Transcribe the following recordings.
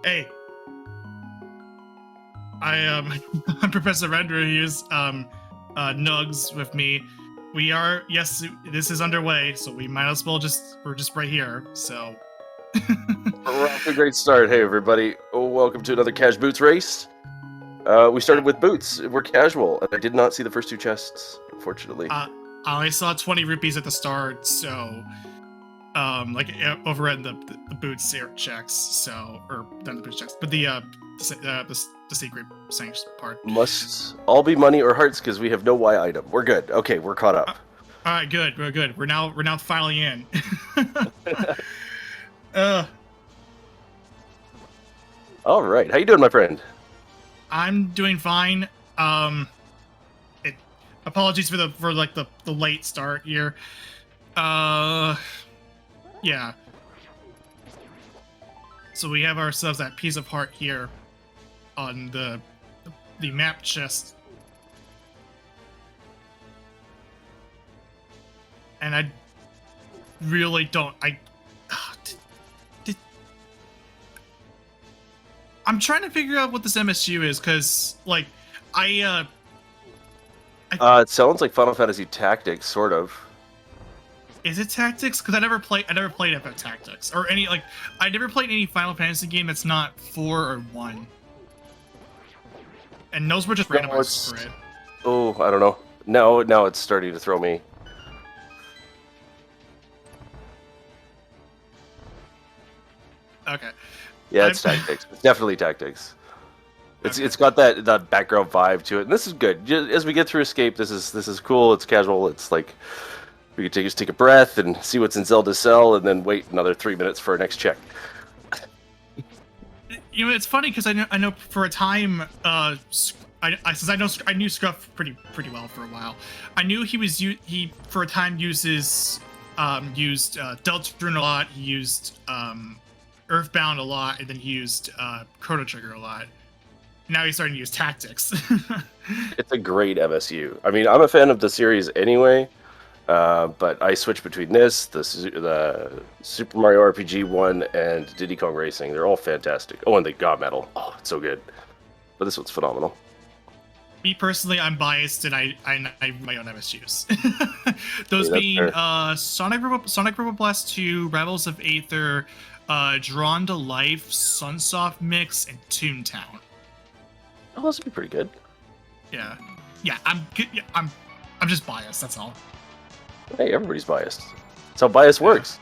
Hey, I'm Professor Render. Here's Nugs with me. We are this is underway, so we might as well we're just right here. So We're off to a great start. Hey everybody, welcome to another Cash Boots race. We started with boots. We're casual, and I did not see the first two chests, unfortunately. I only saw 20 rupees at the start, so like over at the boots checks, so or not the boots checks, but the secret sanctions part. Must all be money or hearts because we have no Y item. We're good. Okay, we're caught up. All right, good. We're good. We're now finally in. All right, how you doing, my friend? I'm doing fine. Apologies for the late start here. Yeah. So we have ourselves that piece of heart here on the map chest. And I really don't. I'm trying to figure out what this MSU is, because like It sounds like Final Fantasy Tactics, sort of. Is it Tactics? Because I never played FF Tactics or any I never played any Final Fantasy game that's not 4 or 1. And those were just randomized for it. Oh, I don't know. Now it's starting to throw me. Okay. Yeah, it's Tactics. It's definitely Tactics. It's got that background vibe to it, and this is good. As we get through Escape, this is cool. It's casual. It's like we can just take a breath and see what's in Zelda's cell, and then wait another 3 minutes for our next check. You know, it's funny because I know for a time, I knew Scruff pretty well for a while. I knew he for a time used Deltarune a lot. He used Earthbound a lot, and then he used Chrono Trigger a lot. Now he's starting to use Tactics. It's a great MSU. I mean, I'm a fan of the series anyway, but I switch between this, the Super Mario RPG one, and Diddy Kong Racing. They're all fantastic. Oh, and the God Medal. Oh, it's so good. But this one's phenomenal. Me personally, I'm biased, and I my own MSUs. Those being Sonic Rebel Blast 2, Rebels of Aether, Drawn to Life, Sunsoft Mix, and Toontown. Oh, those would be pretty good. Yeah, I'm good. Yeah, I'm just biased. That's all. Hey, everybody's biased. That's how bias works.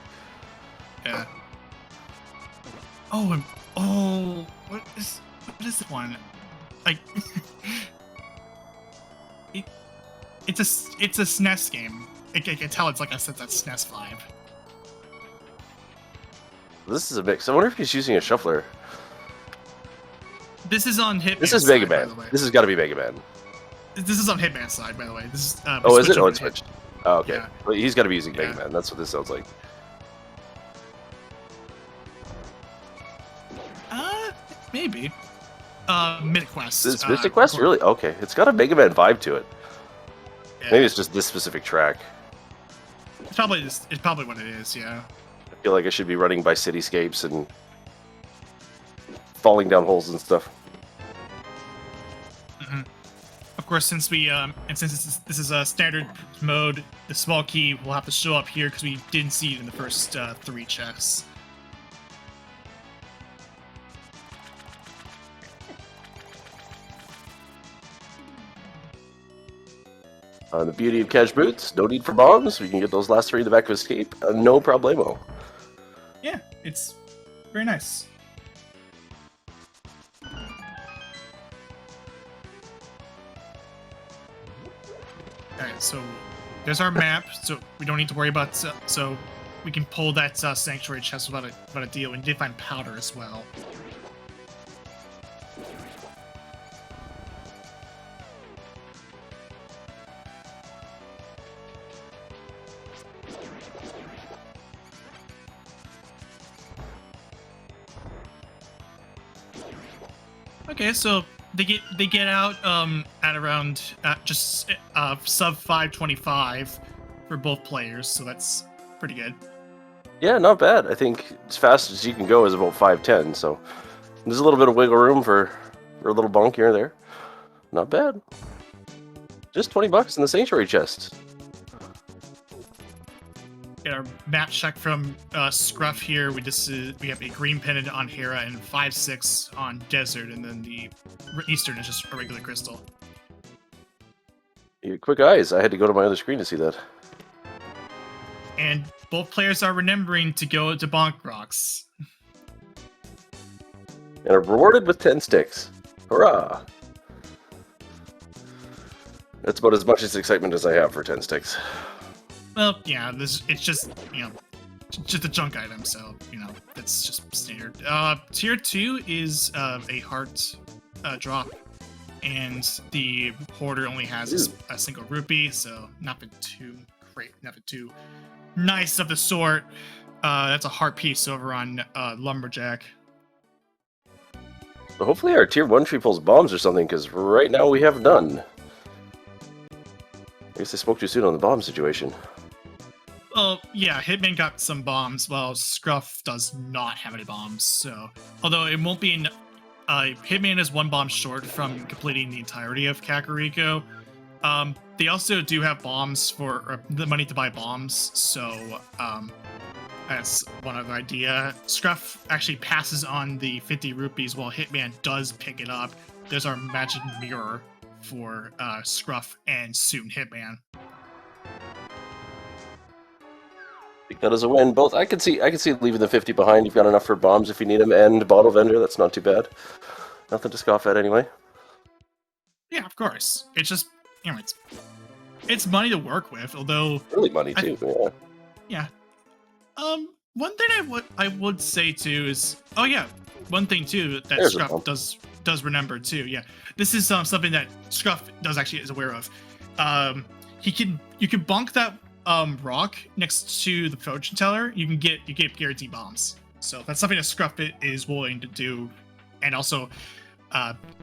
Yeah. What is this one? Like, it's a SNES game. I can tell it's like I said that SNES vibe. This is a mix. I wonder if he's using a shuffler. This is on Hitman. This is Mega Man. This has got to be Mega Man. This is on Hitman's side, by the way. This is. Oh, is it? Oh, it's switched. Oh, okay. Yeah. Well, he's got to be using Mega Man. That's what this sounds like. Maybe. Mythic Quest. Is Mystic Quest really? Okay, it's got a Mega Man vibe to it. Yeah. Maybe it's just this specific track. It's probably what it is. Yeah. I feel like I should be running by cityscapes and falling down holes and stuff. Mm-hmm. Of course, since this is a standard mode, the small key will have to show up here because we didn't see it in the first 3 checks. The beauty of Cash Boots, no need for bombs. We can get those last 3 in the back of Escape. No problemo. Yeah, it's very nice. Alright, so there's our map, so we don't need to worry about, so we can pull that sanctuary chest without a deal. We did find powder as well. Okay, so they get out at around just sub 525 for both players, so that's pretty good. Yeah, not bad. I think as fast as you can go is about 5:10, so There's a little bit of wiggle room for a little bonk here or there. Not bad. Just $20 in the Sanctuary chest. Get our map check from Scruff here. We have a green pendant on Hera and 5/6 on Desert, and then the Eastern is just a regular crystal. You quick eyes. I had to go to my other screen to see that. And both players are remembering to go to Bonk Rocks. And are rewarded with 10 sticks. Hurrah! That's about as much excitement as I have for 10 sticks. Well, yeah, it's just, just a junk item, so, that's just standard. Tier 2 is a heart drop, and the Hoarder only has a single rupee, so nothing too great, nothing too nice of the sort. That's a heart piece over on Lumberjack. So hopefully our tier 1 tree pulls bombs or something, because right now we have none. I guess I spoke too soon on the bomb situation. Well, yeah, Hitman got some bombs, while Scruff does not have any bombs, so... Although it won't be... Hitman is 1 bomb short from completing the entirety of Kakariko. They also do have bombs for... the money to buy bombs, so... that's one other idea. Scruff actually passes on the 50 rupees while Hitman does pick it up. There's our magic mirror for Scruff and soon Hitman. I think that is a win. Both I could see leaving the 50 behind. You've got enough for bombs if you need them, and bottle vendor. That's not too bad. Nothing to scoff at anyway. Yeah, of course. It's just it's money to work with. Although really money too. Yeah. One thing I would say too is one thing too that Scruff does remember too. Yeah, this is something that Scruff is aware of. You can bonk that rock next to the fortune teller. You get guaranteed bombs. So that's something that Scruff is willing to do, and also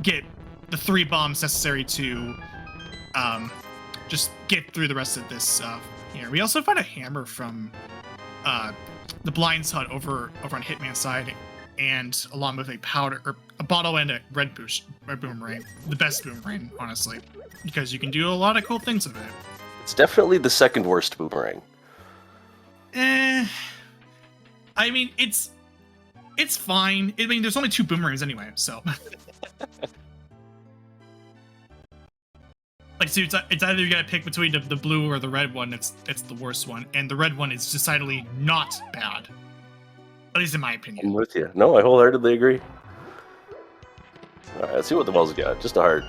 get the 3 bombs necessary to just get through the rest of this. Here we also found a hammer from the Blind's hut over on Hitman's side, and along with a powder or a bottle and a red boomerang, the best boomerang, honestly, because you can do a lot of cool things with it. It's definitely the second worst boomerang. I mean, it's fine. I mean, there's only 2 boomerangs anyway, so. Like, so it's either you gotta pick between the blue or the red one. It's the worst one, and the red one is decidedly not bad, at least in my opinion. I'm with you. No, I wholeheartedly agree. All right, let's see what the well's got. Just a heart.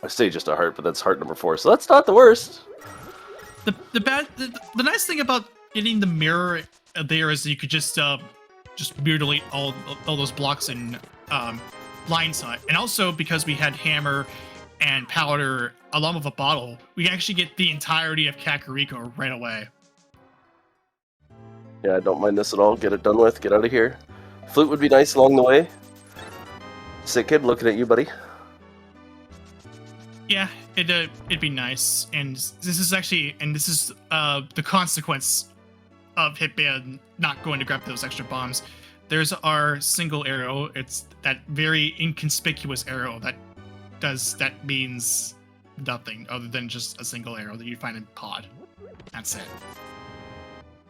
I say just a heart, but that's heart number 4, so that's not the worst. The nice thing about getting the mirror there is you could just mutilate all those blocks in Blind's hut, and also because we had hammer and powder along with a bottle, we can actually get the entirety of Kakariko right away. Yeah, I don't mind this at all. Get it done with. Get out of here. Flute would be nice along the way. Sick kid, looking at you, buddy. Yeah, it'd be nice, and this is the consequence of Hitman not going to grab those extra bombs. There's our single arrow. It's that very inconspicuous arrow that means nothing other than just a single arrow that you find in pod. That's it.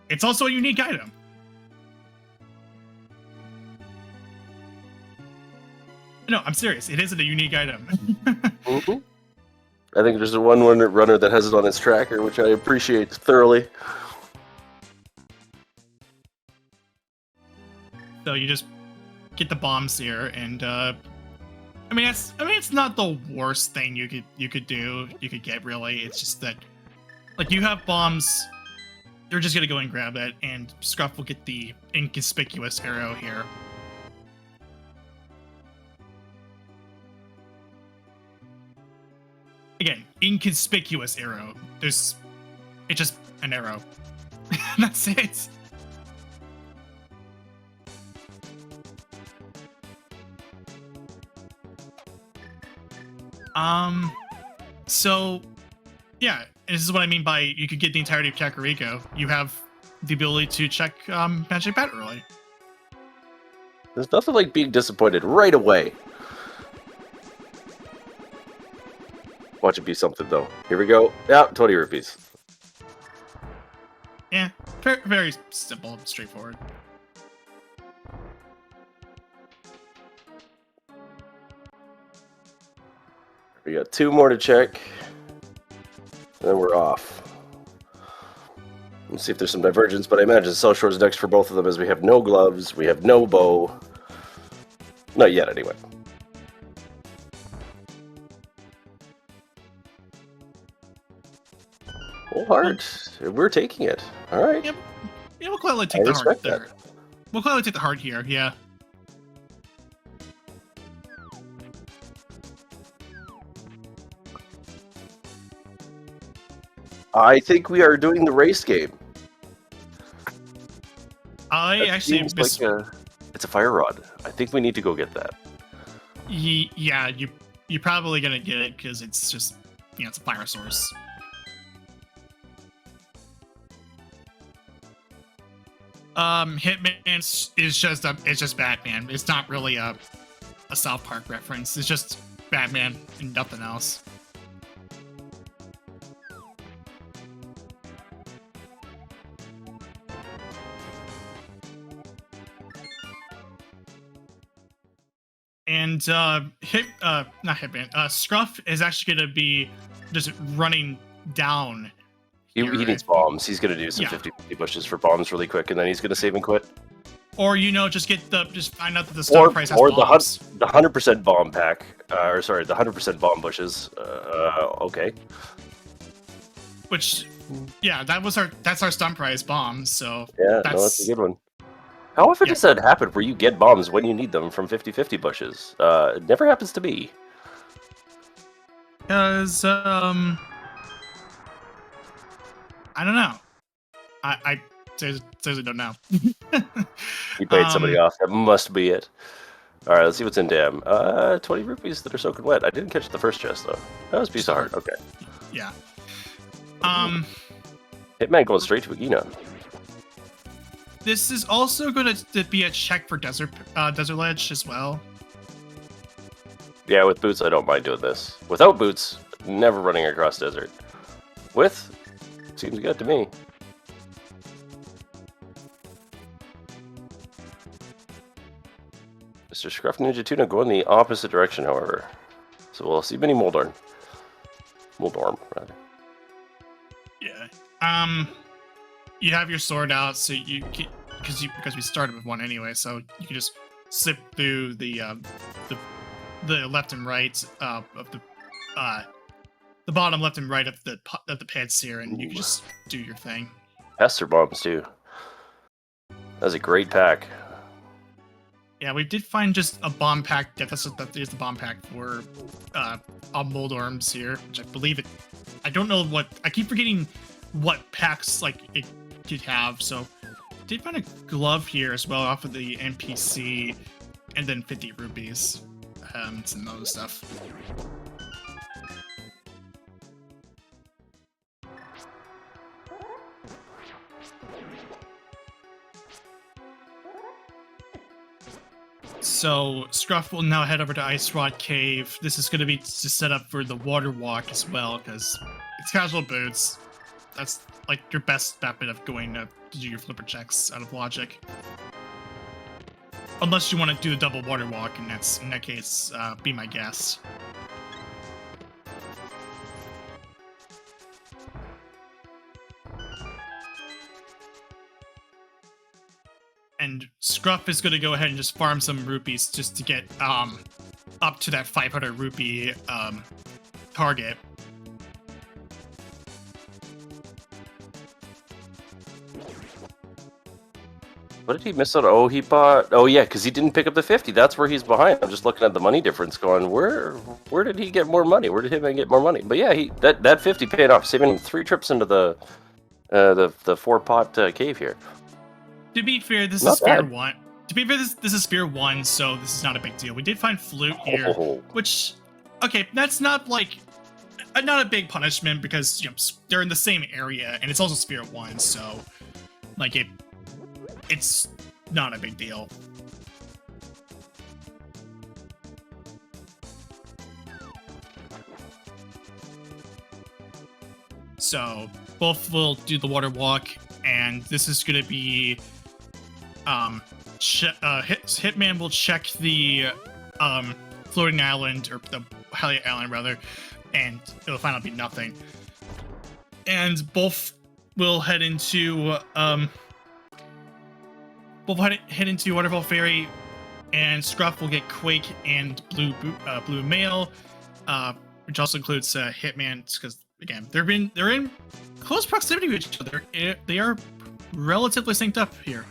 It's also a unique item. No, I'm serious. It isn't a unique item. Mm-hmm. I think there's one runner that has it on its tracker, which I appreciate thoroughly. So you just get the bombs here, and I mean, it's not the worst thing you could do. You could get, really. It's just that, like, you have bombs. You're just gonna go and grab it, and Scruff will get the inconspicuous arrow here. Again, inconspicuous arrow. It's just an arrow. That's it. So, yeah, this is what I mean by you could get the entirety of Kakariko. You have the ability to check Magic Bat early. There's nothing like being disappointed right away. Watch it be something, though. Here we go. Yeah, 20 rupees. Yeah, very, very simple and straightforward. We got 2 more to check. And then we're off. Let's see if there's some divergence, but I imagine South Shore's next for both of them as we have no gloves, we have no bow. Not yet, anyway. Full hard. We're taking it. All right. Yep. Yeah, we'll quietly take the hard there. We'll quietly take the hard here, yeah. I think we are doing the race game. It's a fire rod. I think we need to go get that. Yeah, you're probably gonna get it because it's just, you know, it's a fire source. Hitman is just Batman. It's not really a South Park reference. It's just Batman and nothing else. And not Hitman. Scruff is actually gonna be just running down. He needs bombs. He's gonna do some 50-50 pushes for bombs really quick, and then he's gonna save and quit. Or just find out that the stone price has bombs. The 100% bomb pack, the 100% bomb bushes. Okay. Which, yeah, that's our stun price bombs. So yeah, that's a good one. How often does that happen where you get bombs when you need them from 50-50 bushes? It never happens to me. Because, I don't know. I seriously don't know. You paid somebody off. That must be it. All right, let's see what's in Dam. 20 rupees that are soaking wet. I didn't catch the first chest, though. That was a piece of heart. Okay. Yeah. Hitman going straight to Agina. This is also going to be a check for Desert Ledge as well. Yeah, with boots, I don't mind doing this. Without boots, never running across desert. With, seems good to me. MrScruffNinjaTuna going the opposite direction, however. So we'll see many Moldorm. Moldorm, rather. Yeah. You have your sword out, so you can, because we started with one anyway, so you can just slip through the left and right of the bottom left and right of the pits here, and you can just do your thing. Pester bombs too. That's a great pack. Yeah, we did find just a bomb pack. Yeah, that is the bomb pack for Moldorms here, which I believe it. I don't know what. I keep forgetting what packs like it could have. So, did find a glove here as well off of the NPC, and then 50 rupees. Some other stuff. So Scruff will now head over to Ice Rod Cave. This is going to be set up for the water walk as well, because it's casual boots. That's like your best method of going to do your flipper checks out of logic. Unless you want to do the double water walk, and in that case, be my guest. And Scruff is going to go ahead and just farm some rupees just to get up to that 500 rupee target. What did he miss out? Oh, he bought... Oh, yeah, because he didn't pick up the 50. That's where he's behind. I'm just looking at the money difference going, where did he get more money? Where did Hitman get more money? But yeah, that 50 paid off, saving him 3 trips into the 4-pot cave here. To be fair, this is Sphere 1. To be fair, this is Sphere 1, so this is not a big deal. We did find Flute here, which... Okay, that's not, like... Not a big punishment, because, you know, they're in the same area, and it's also Sphere 1, so... Like, it's not a big deal. So both will do the water walk, and this is going to be Hitman will check the floating island, or the Halley Island rather, and it'll find out to be nothing. And both will head into Waterfall Ferry, and Scruff will get Quake and Blue Mail, which also includes Hitman, because again they're in close proximity to each other. They are relatively synced up here.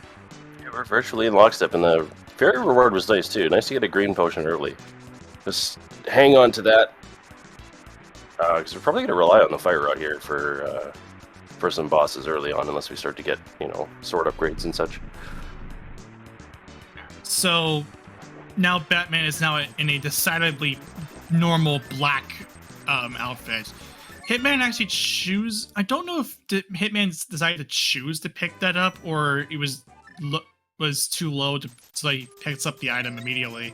Yeah, we're virtually in lockstep, and the fairy reward was nice too. Nice to get a green potion early. Just hang on to that, because we're probably going to rely on the fire rod here for some bosses early on, unless we start to get, you know, sword upgrades and such. So now Batman is now in a decidedly normal black outfit. Hitman actually I don't know if Hitman decided to choose to pick that up, or it was too low so he picks up the item immediately.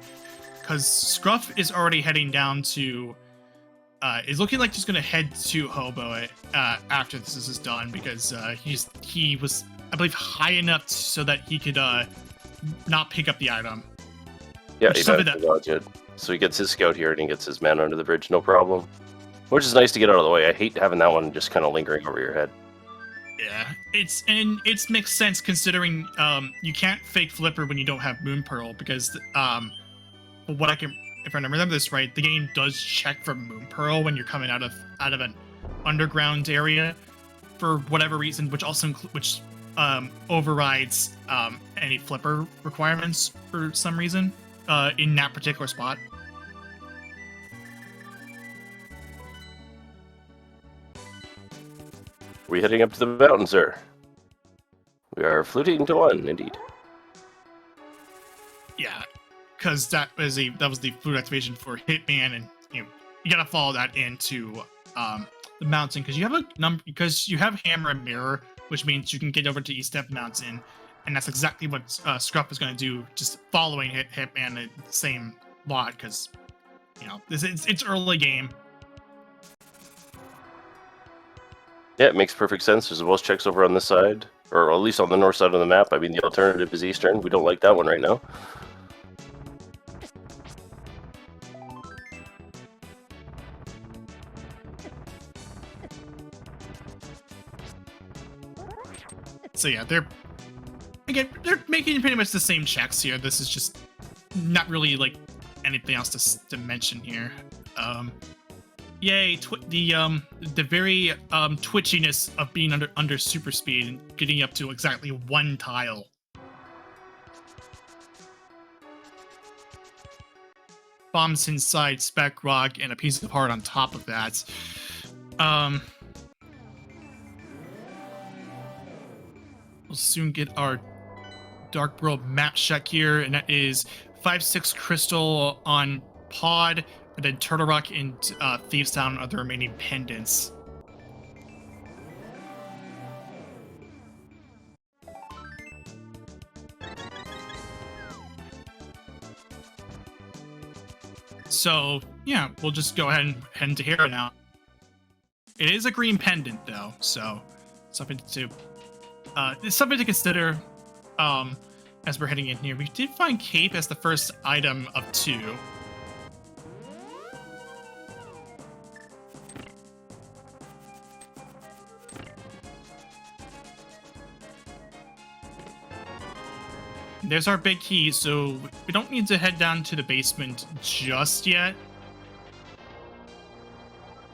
Because Scruff is already heading down to. It's looking like he's going to head to Hobo after this is done, because he was, I believe, high enough so that he could not pick up the item. Yeah, he does. So he gets his scout here and he gets his man under the bridge, no problem. Which is nice to get out of the way. I hate having that one just kind of lingering over your head. Yeah, it makes sense considering you can't fake Flipper when you don't have Moon Pearl, because if I remember this right, the game does check for Moon Pearl when you're coming out of an underground area for whatever reason, which also overrides any Flipper requirements for some reason in that particular spot. We're heading up to the mountain, sir. We are fluting to one, indeed. Yeah, because that was the flute activation for Hitman, and you gotta follow that into the mountain, because you have Hammer and Mirror, which means you can get over to East Step Mountain, and that's exactly what Scruff is going to do, just following Hitman the same lot, because it's early game. Yeah, it makes perfect sense. There's a Welsh checks over on this side, or at least on the north side of the map. I mean, the alternative is eastern. We don't like that one right now. So yeah, they're making pretty much the same checks here. This is just not really like anything else to mention here. Yay, the very twitchiness of being under super speed and getting up to exactly one tile. Bombs inside, spec rock, and a piece of heart on top of that. We'll soon get our Dark World map check here, and that is 5-6 Crystal on Pod, and then Turtle Rock and Thieves Town are the remaining pendants. So, yeah, we'll just go ahead and head into here now. It is a green pendant, though, so it's something to consider as we're heading in here. We did find Cape as the first item of 2. There's our big key, so we don't need to head down to the basement just yet.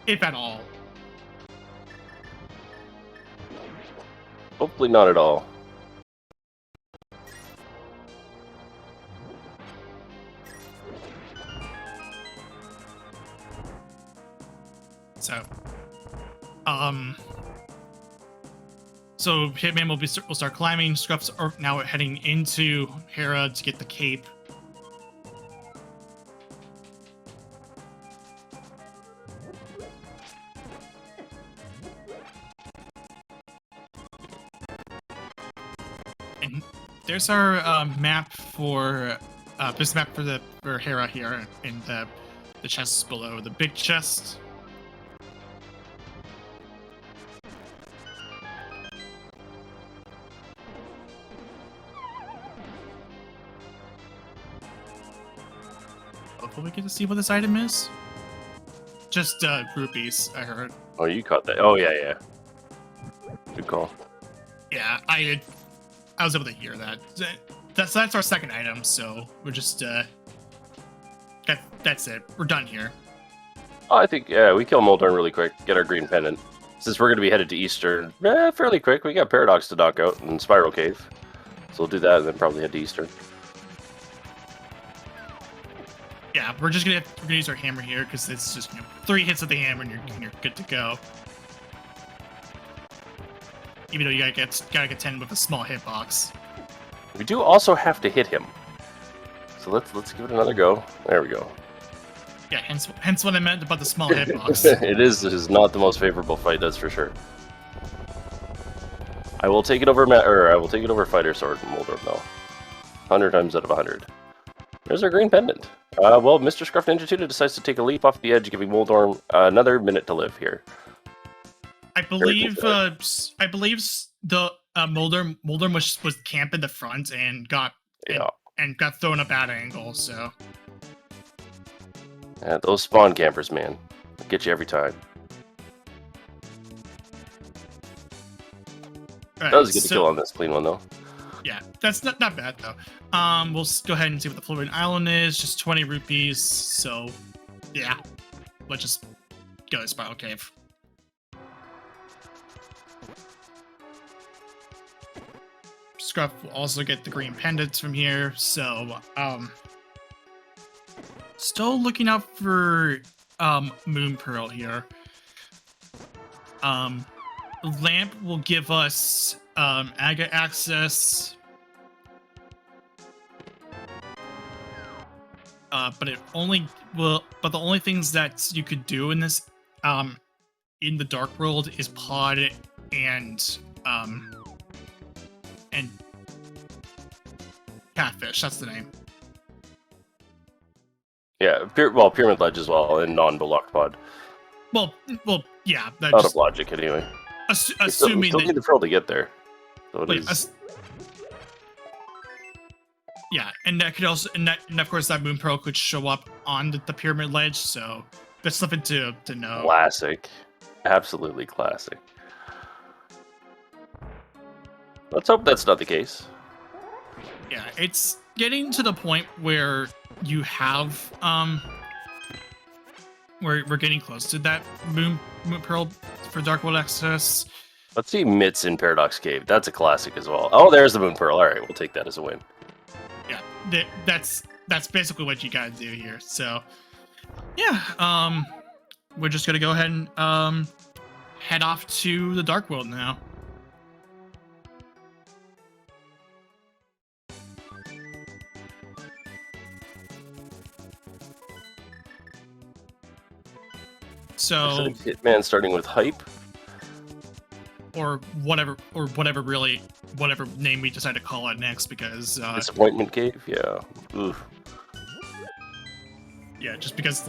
If at all. Hopefully not at all. So Hitman will start climbing. Scruff's are now heading into Hera to get the cape. And there's our map for for Hera here in the chests below. The big chest. Will we get to see what this item is? Just rupees, I heard. Oh, you caught that. Oh, yeah, yeah. Good call. Yeah, I was able to hear that. That's our second item, so we're just that's it. We're done here. Oh, I think, yeah, we kill Moldorm really quick. Get our green pendant. Since we're going to be headed to Eastern, fairly quick. We got Paradox to knock out and Spiral Cave. So we'll do that and then probably head to Eastern. Yeah, we're gonna use our hammer here because it's just 3 hits of the hammer and you're good to go. Even though you gotta get 10 with a small hitbox. We do also have to hit him. So let's give it another go. There we go. Yeah, hence what I meant about the small hitbox. It is not the most favorable fight, that's for sure. I will take it over Fighter Sword and Moldorm though. 100 times out of 100. There's our green pendant. Well, MrScruffNinjaTuna decides to take a leap off the edge, giving Moldorm another minute to live here. I believe the Moldorm was camping the front and got thrown up at angle. So yeah, those spawn campers, man, get you every time. Right, that was a good kill on this clean one though. Yeah, that's not bad though. We'll go ahead and see what the floating island is. Just 20 rupees. So yeah, let's just go to Spiral Cave. Scruff will also get the green pendants from here. So still looking out for Moon Pearl here. Lamp will give us Aga access. But the only things that you could do in this in the Dark World is Pod and Catfish. That's the name. Yeah, Pyramid Ledge as well, and non-blocked Pod. Well, yeah. Out of logic, anyway. Assuming we still need the Pearl to get there. So it is. Yeah, and that could also, and of course that Moon Pearl could show up on the Pyramid Ledge, so that's something to know. Classic, absolutely classic. Let's hope that's not the case. Yeah, it's getting to the point where you have where we're getting close to that Moon Pearl for Dark World access. Let's see Mitts in Paradox Cave. That's a classic as well. Oh, there's the Moon Pearl. All right, we'll take that as a win. Yeah, that's basically what you gotta do here. So, yeah, we're just gonna go ahead and head off to the Dark World now. So Hitman starting with hype, or whatever name we decide to call it next, because Disappointment Cave, yeah. Oof. Yeah, just because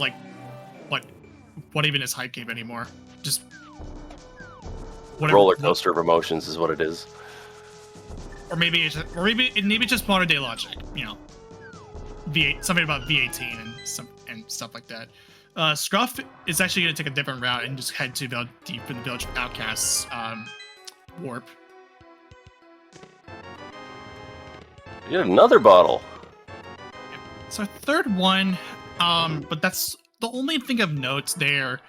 what even is hype cave anymore? Just whatever. Roller coaster of emotions is what it is. Or maybe it's just modern day logic, V8, something about V18 and stuff like that. Scruff is actually going to take a different route and just head to deep in the Village of Outcasts warp. You get another bottle. Yeah. So third one, but that's the only thing of note there.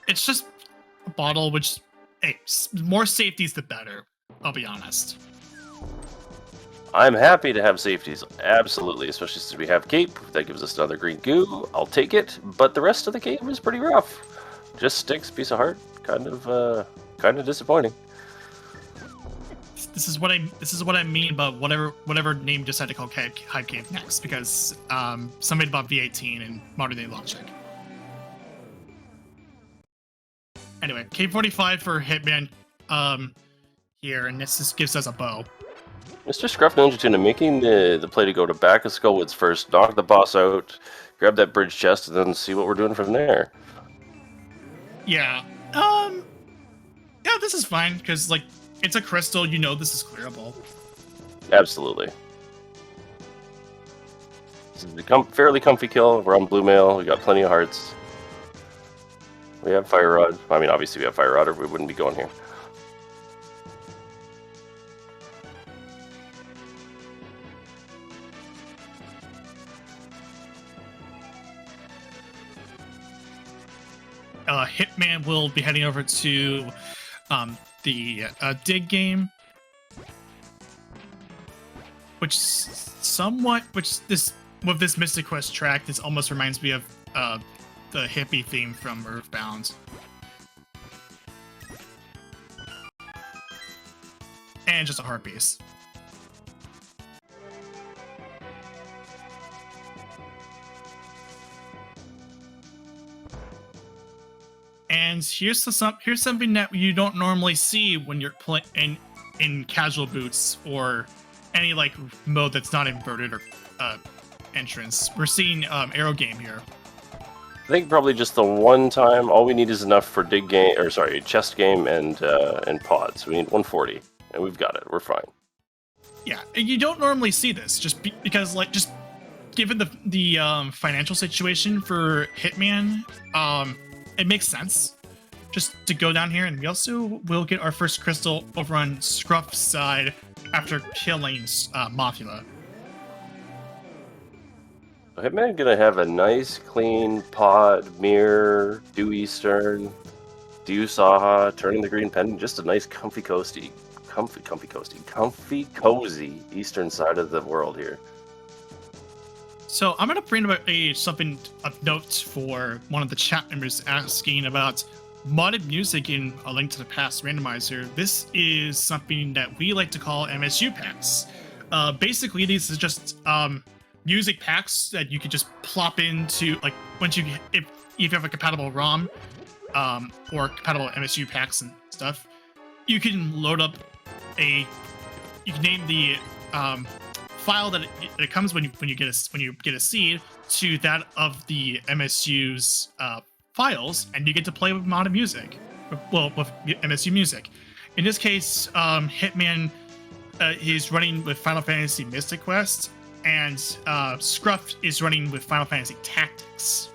It's just a bottle, which, hey, more safeties the better. I'll be honest. I'm happy to have safeties, absolutely, especially since we have Cape. That gives us another green goo. I'll take it, but the rest of the cave is pretty rough. Just sticks, piece of heart, kind of disappointing. This is what I mean about whatever name you decide to call Hype Cave next, because something about V18 and modern day logic. Anyway, Cave 45 for Hitman here, and this just gives us a bow. MrScruffNinjaTuna making the play to go to back of Skullwoods first, knock the boss out, grab that bridge chest, and then see what we're doing from there. Yeah. Yeah, this is fine, because, it's a crystal, this is clearable. Absolutely. This is a fairly comfy kill. We're on blue mail. We got plenty of hearts. We have fire rod. I mean, obviously we have fire rod, or we wouldn't be going here. Hitman will be heading over to the dig game, with this Mystic Quest track, this almost reminds me of the hippie theme from Earthbound. And just a heart piece. And here's something that you don't normally see when you're playing in casual boots or any like mode that's not inverted or entrance. We're seeing arrow game here. I think probably just the one time. All we need is enough for dig game, or sorry, chest game and pods. We need 140, and we've got it. We're fine. Yeah, you don't normally see this because like just given the financial situation for Hitman, it makes sense just to go down here, and we also will get our first crystal over on Scruff's side after killing Mothula. Hitman gonna have a nice, clean pod, mirror, due eastern, due saha, turning the green pendant. Just a nice, comfy, cozy eastern side of the world here. So I'm gonna bring up something of note for one of the chat members asking about modded music in A Link to the Past Randomizer. This is something that we like to call MSU packs. Basically, these is just music packs that you could just plop into, like if you have a compatible ROM or compatible MSU packs and stuff. You can load up you can name the file that it comes when you get a seed to that of the MSU's files, and you get to play with modded music. Well, with MSU music. In this case, Hitman is running with Final Fantasy Mystic Quest, and Scruff is running with Final Fantasy Tactics.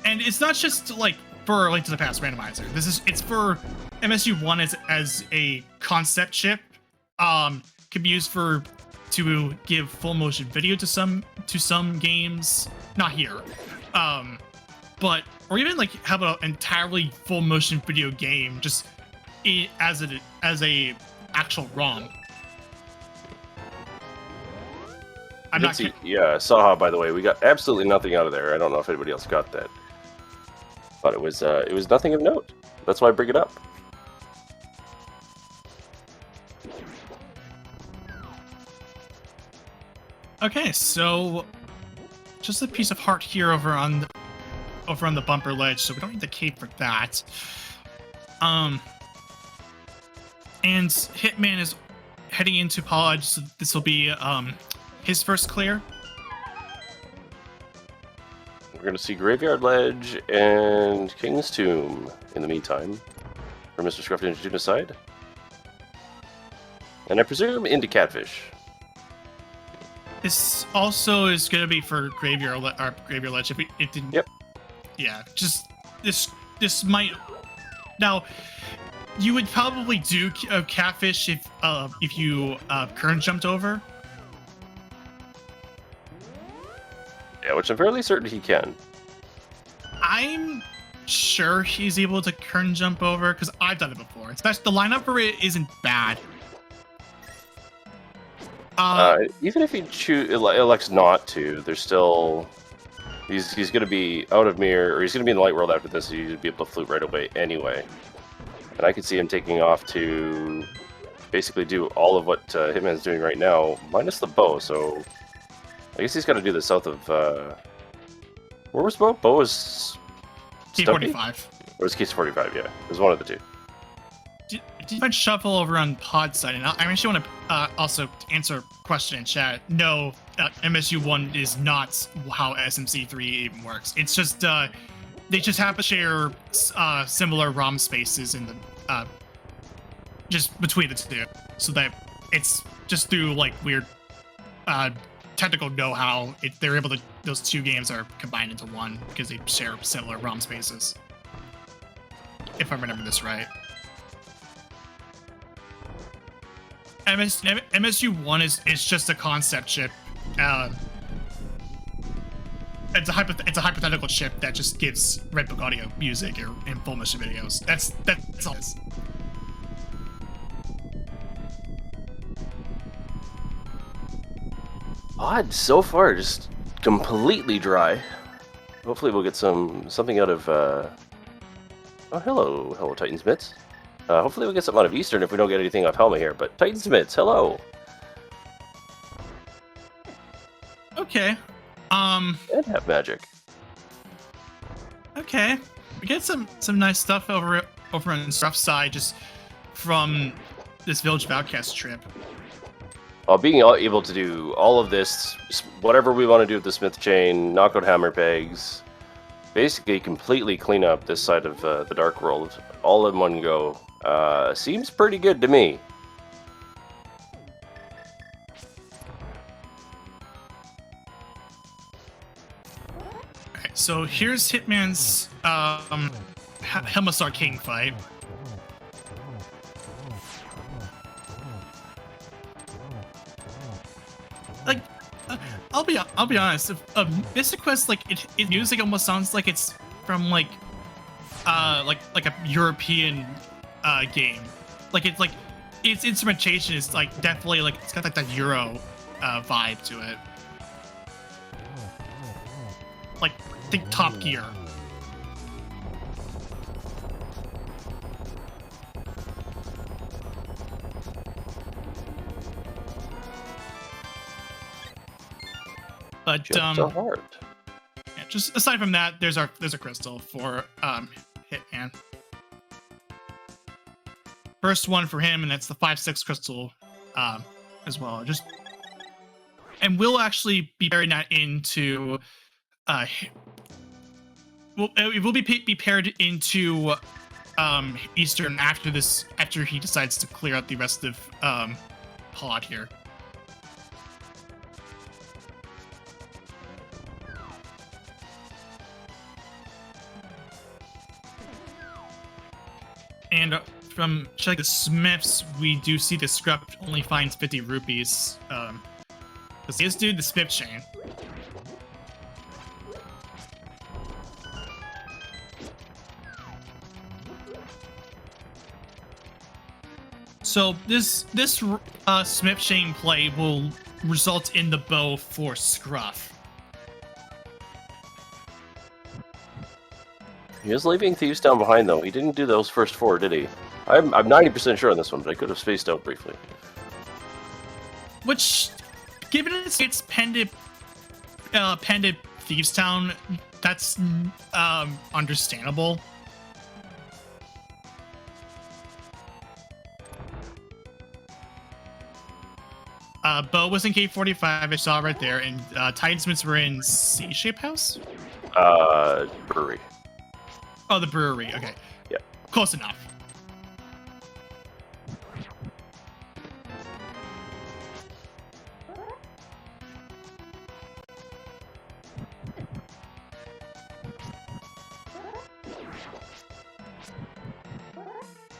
And it's not just like for Link to the Past Randomizer. It's for MSU1 as a concept chip. Can be used to give full motion video to some games. Not here, or even like have an entirely full motion video game just as a actual ROM. Saha, by the way, we got absolutely nothing out of there. I don't know if anybody else got that, but it was nothing of note. That's why I bring it up. Okay, so just a piece of heart here over on the bumper ledge, so we don't need the cape for that. And Hitman is heading into Pod, so this will be his first clear. We're going to see Graveyard Ledge and King's Tomb in the meantime for MrScruffNinjaTuna's side. And I presume into Catfish. This also is going to be for Graveyard Ledge. If it didn't. Yep. Yeah, just this might. Now, you would probably do Catfish if you current jumped over. Yeah, which I'm fairly certain he can. I'm sure he's able to current jump over because I've done it before. Especially the lineup for it isn't bad. Even if he elects not to, there's still he's going to be out of mirror, or he's going to be in the light world after this, so you'd be able to flute right away anyway. And I could see him taking off to basically do all of what Hitman's doing right now, minus the bow. So I guess he's got to do the south of where was Bo? Bo was K45. Or was K45? Yeah, it was one of the two. Did you find Shuffle over on Pod side? And I actually want to also answer a question in chat. No, MSU1 is not how SMC3 even works. It's just they just happen to share similar ROM spaces in the just between the two, so that it's just through like weird technical know-how, they're able to, those two games are combined into one because they share similar ROM spaces. If I remember this right. MSU1 is just a concept chip. It's a hypothetical chip that just gives Redbook audio music or in full motion videos. That's all it is. Odd so far, just completely dry. Hopefully we'll get something out of oh, hello Titans Mitts. Hopefully we'll get something out of Eastern if we don't get anything off Helma here, but Titans Mitts, hello. Okay. And have magic. Okay. We get some nice stuff over on the Scruff side just from this Village of Outcasts trip. Being able to do all of this, whatever we want to do with the Smith chain, knock out hammer pegs, basically completely clean up this side of the Dark World, all in one go, seems pretty good to me. Alright, so here's Hitman's Helmastar King fight. Like, I'll be honest. Mystic Quest, like, it music almost sounds like it's from like a European game. Like its instrumentation is like definitely like it's got like that Euro vibe to it. Like think Top Gear. But so hard. Yeah, just aside from that, there's a crystal for Hitman. First one for him, and that's the 5/6 crystal as well. And we'll actually be pairing that into it will be paired into Eastern after he decides to clear out the rest of Pod here. And from checking the Smiths, we do see the Scruff only finds 50 rupees. Because this dude, the Smith chain. So this Smith chain play will result in the bow for Scruff. He is leaving Thieves down behind, though. He didn't do those first four, did he? I'm 90% sure on this one, but I could have spaced out briefly. Which, given its pendant Thieves Town, that's understandable. Bo was in K45, I saw right there, and Titans were in C-Shape House? Brewery. Oh, the brewery. Okay. Yeah. Close enough.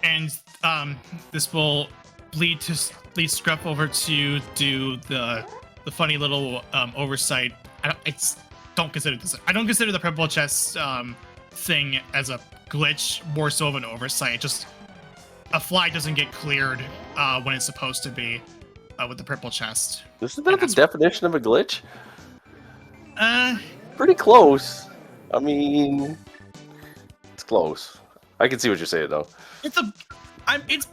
And this will lead Scruff over to do the funny little oversight. I don't consider the purple chest thing as a glitch, more so of an oversight. Just a flag doesn't get cleared when it's supposed to be with the purple chest. This is not the definition of a glitch. Pretty close. I mean, it's close. I can see what you're saying though. It's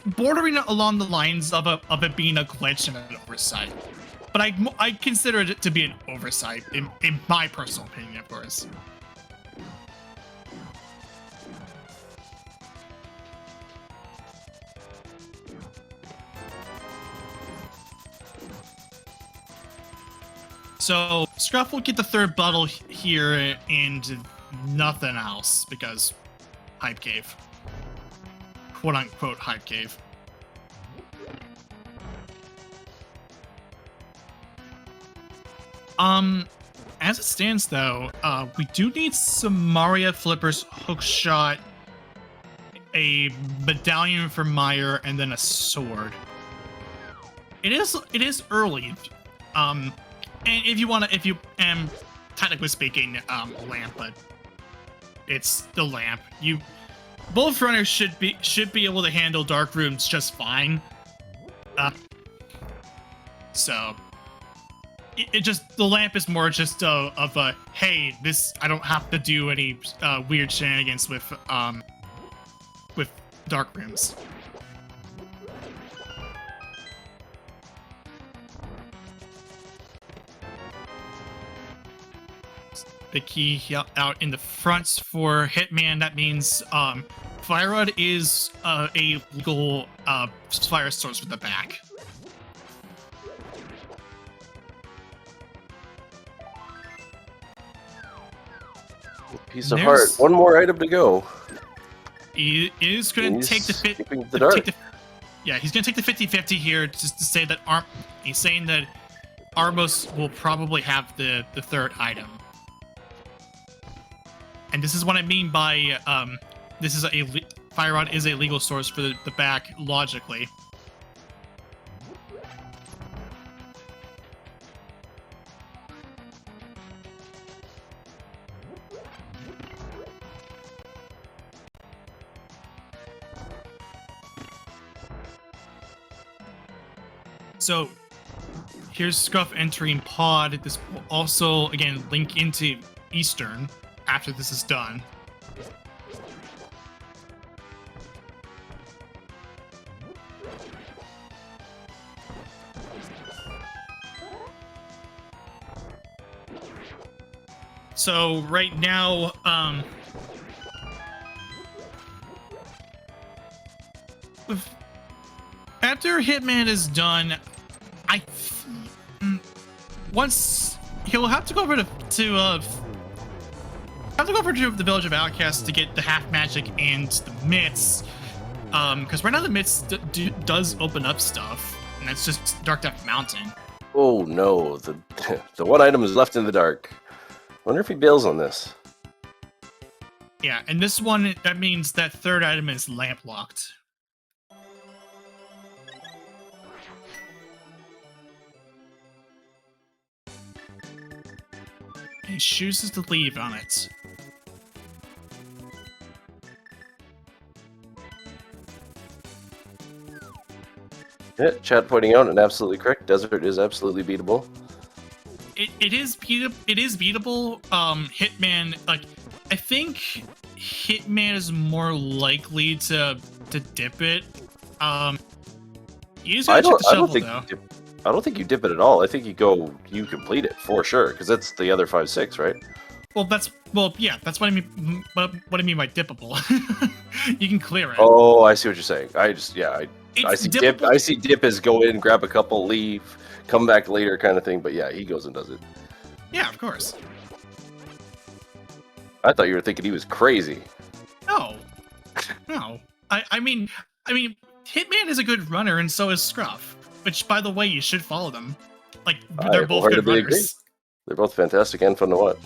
bordering along the lines of it being a glitch and an oversight. But I consider it to be an oversight in my personal opinion, of course. So Scruff will get the third bottle here and nothing else because Hype Cave. quote-unquote hype cave. As it stands though, we do need some Mario Flippers, hookshot, a medallion for Meyer, and then a sword. It is early. And if you technically speaking, lamp, but it's the lamp. Both runners should be able to handle dark rooms just fine. So it just, the lamp is more just of a, hey, this, I don't have to do any weird shenanigans with dark rooms. The key out in the fronts for Hitman. That means Fire Rod is a legal fire source for the back. Piece of heart. One more item to go. He is going to take the he's going to take the 50-50 here, just to say that he's saying that Armos will probably have the third item. And this is what I mean by this is Fire Rod is a legal source for the back logically. So here's Scruff entering pod. This will also again link into Eastern after this is done. So right now, after Hitman is done, once he'll have to go over to the Village of Outcasts to get the half magic and the mitts, because right now the mitts does open up stuff, and that's just Dark Depth Mountain. Oh no, the one item is left in the dark. Wonder if he bails on this. Yeah, and this one, that means that third item is lamp locked. He chooses to leave on it. Yeah, chat pointing out, and absolutely correct. Desert is absolutely beatable. It is beatable. Hitman, like, I think Hitman is more likely to dip it. You just gotta check the shovel, though. I don't think you dip it at all. I think you complete it for sure, because that's the other 5-6, right? Yeah, that's what I mean. What I mean by dippable. You can clear it. Oh, I see what you're saying. I see dip. I see dip as go in, grab a couple, leave, come back later, kind of thing. But yeah, he goes and does it. Yeah, of course. I thought you were thinking he was crazy. No, no. I mean, Hitman is a good runner, and so is Scruff. Which, by the way, you should follow them. Like, they're both good runners. Agree. They're both fantastic and fun to watch.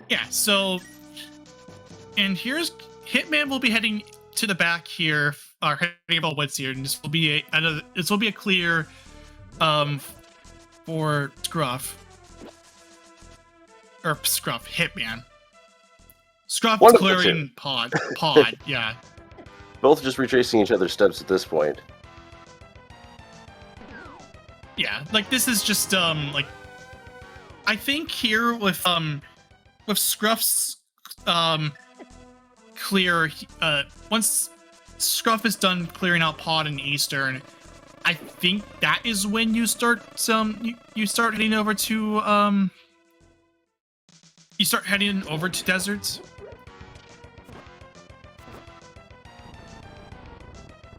Yeah, so... And here's... Hitman will be heading to the back here, or heading about what's here, and this will be a clear, for Scruff. Or Scruff, Hitman. Scruff is clearing pod, yeah. Both just retracing each other's steps at this point. Yeah, like this is just like I think here with Scruff's clear once Scruff is done clearing out pod and Eastern, I think that is when you start heading over to deserts.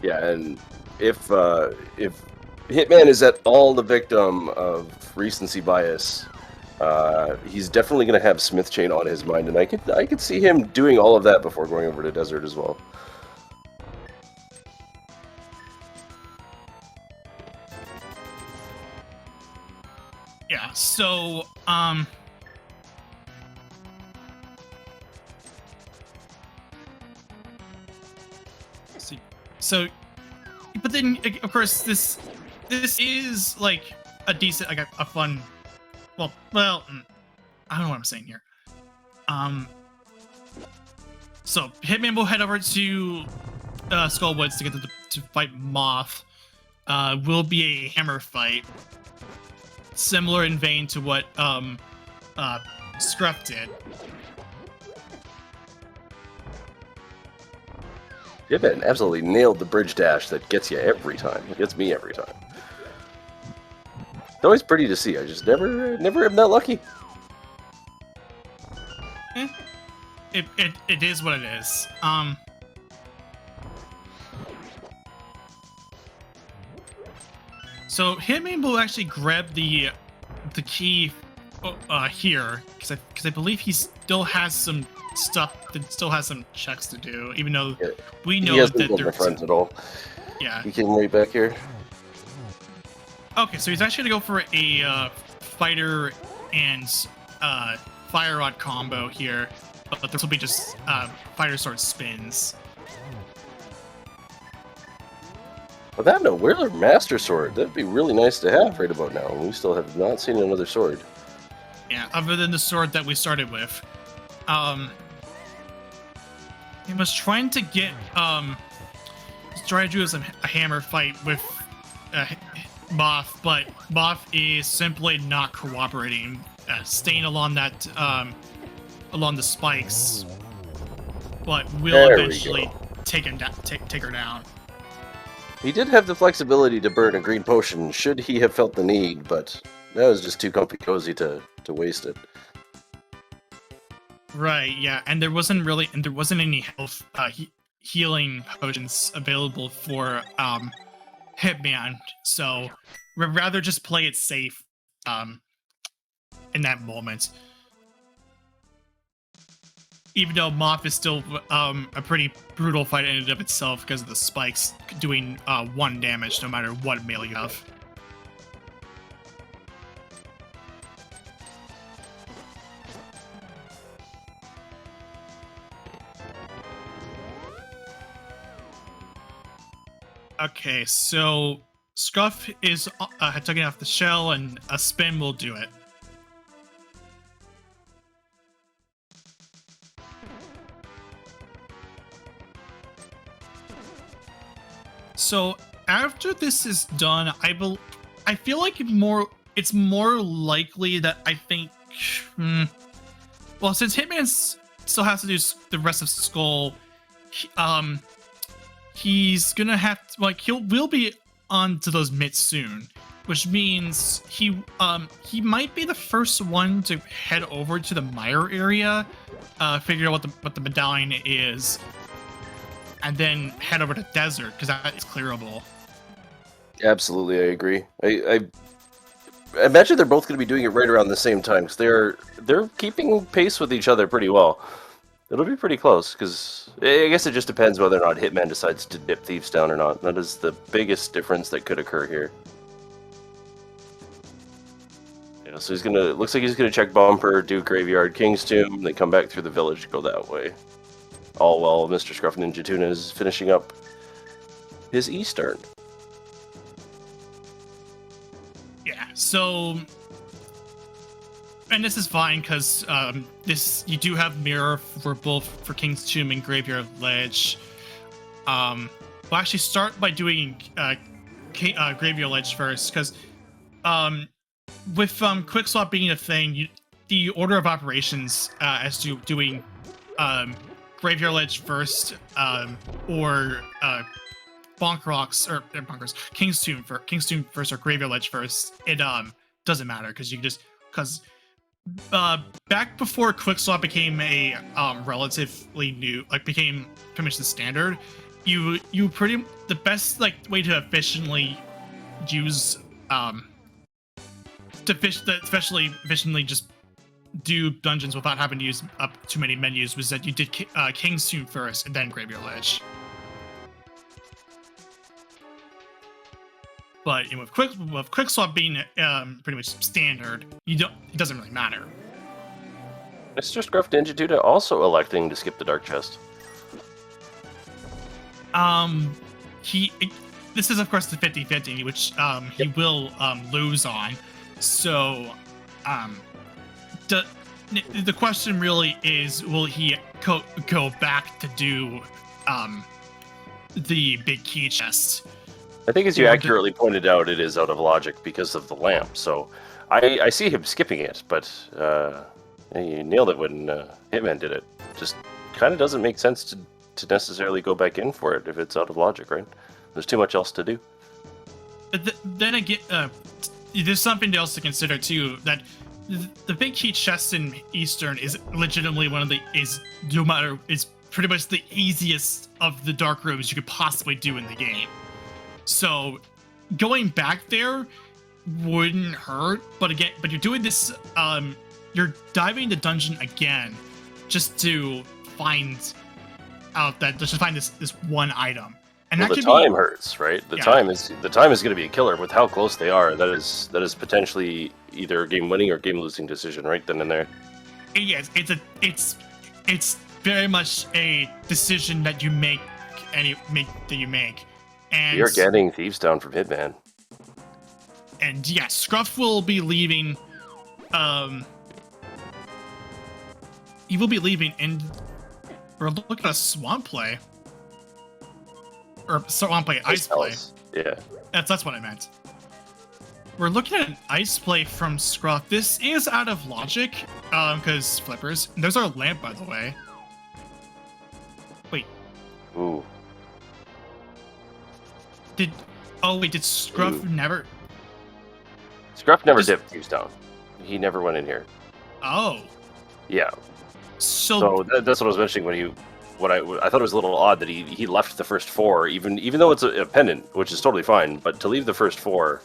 Yeah, and if Hitman is at all the victim of recency bias, He's definitely going to have Smith Chain on his mind, and I could see him doing all of that before going over to Desert as well. Yeah, so let's see. So, but then of course this is like a decent, like a fun. Well, I don't know what I'm saying here. So Hitman will head over to Skullwoods to get to fight Moth. Will be a hammer fight, similar in vein to what Scruff did. Hitman absolutely nailed the bridge dash that gets you every time. It gets me every time. It's always pretty to see. I just never am that lucky. It is what it is. So Hitman will actually grab the key here because I believe he still has some stuff that still has some checks to do, even though we know that they're friends at all. Yeah, he came right back here. Okay, so he's actually gonna go for a fighter and fire rod combo here, but this will be just fighter sword spins. Well, that and a Whirler Master Sword, that'd be really nice to have right about now. We still have not seen another sword. Yeah, other than the sword that we started with. He was trying to get trying to do a hammer fight with Moth, but Moth is simply not cooperating, staying along that along the spikes, but will eventually take him down, take her down. He did have the flexibility to burn a green potion should he have felt the need, but that was just too comfy cozy to waste it. Right, yeah, and there wasn't any health healing potions available for Hitman, so we'd rather just play it safe in that moment. Even though Moth is still a pretty brutal fight in and of itself because of the spikes doing 1 damage no matter what melee you have. Okay, so Scruff is taking off the shell, and a spin will do it. So after this is done, I feel like it's more likely that I think, well, since Hitman still has to do the rest of Skull, he's gonna have to, like, we'll be on to those mitts soon, which means he might be the first one to head over to the mire area, figure out what the medallion is, and then head over to Desert because that is clearable. Absolutely, I agree. I imagine they're both going to be doing it right around the same time because they're keeping pace with each other pretty well. It'll be pretty close because I guess it just depends whether or not Hitman decides to dip Thieves down or not. That is the biggest difference that could occur here. Yeah, so looks like he's gonna check Bumper, do Graveyard, King's Tomb, then come back through the village, go that way. All while MrScruffNinjaTuna is finishing up his Eastern. Yeah, so, and this is fine because you do have mirror for both for King's Tomb and Graveyard Ledge. We'll actually start by doing Graveyard Ledge first because with Quick Swap being a thing, the order of operations as to doing Graveyard Ledge first or Bonk Rocks or Bonkers King's Tomb first or Graveyard Ledge first, it doesn't matter because you can just back before Quick Swap became a relatively new, became pretty much the standard, the best way to efficiently use especially efficiently just do dungeons without having to use up too many menus was that you did King's Tomb first and then Graveyard Ledge. But you know, with quick swap being pretty much standard, it doesn't really matter. MrScruffNinjaTuna also electing to skip the dark chest. This is of course the 50-50, which he will lose on. So the question really is, will he go back to do the big key chest? I think, as you accurately pointed out, it is out of logic because of the lamp. So I see him skipping it, but you nailed it when Hitman did it. Just kind of doesn't make sense to necessarily go back in for it if it's out of logic, right? There's too much else to do. But then again, there's something else to consider too. That the big key chest in Eastern is legitimately is pretty much the easiest of the dark rooms you could possibly do in the game. So going back there wouldn't hurt, but you're doing this, you're diving the dungeon again just to find this one item. And well, that the time hurts, right? The time is going to be a killer with how close they are. That is potentially either a game winning or game losing decision right then and there. Yes, it's very much a decision that you make, and And you're getting Thieves Town from Hitman. And yes, Scruff will be leaving. He will be leaving, and we're looking at a swamp play. Or swamp play, ice play. Yeah. That's what I meant. We're looking at an ice play from Scruff. This is out of logic, because flippers. And there's our lamp, by the way. Wait. Ooh. Did Scruff never... Scruff never dipped Thieves Town. He never went in here. Oh. Yeah. So that's what I was mentioning when I thought it was a little odd that he left the first four, even though it's a pendant, which is totally fine, but to leave the first four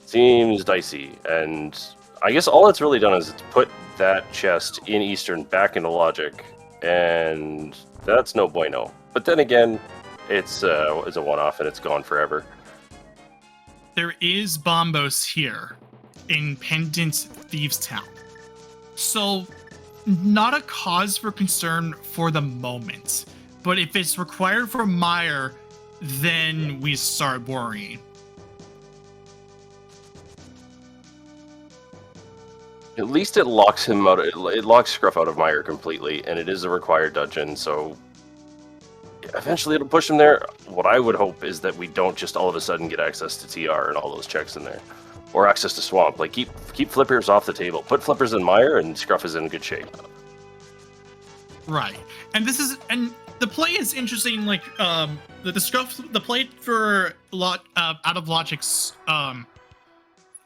seems dicey. And I guess all it's really done is it's put that chest in Eastern back into logic, and that's no bueno. But then again, it's a one-off and it's gone forever. There is Bombos here in Pendant Thieves Town. So, not a cause for concern for the moment. But if it's required for Meyer, then we start worrying. At least it locks him out. It locks Scruff out of Meyer completely, and it is a required dungeon, so eventually it'll push him there. What I would hope is that we don't just all of a sudden get access to TR and all those checks in there. Or access to Swamp. Like, keep flippers off the table. Put flippers in Meyer, and Scruff is in good shape. Right. And the play is interesting, like, the play for out of logic's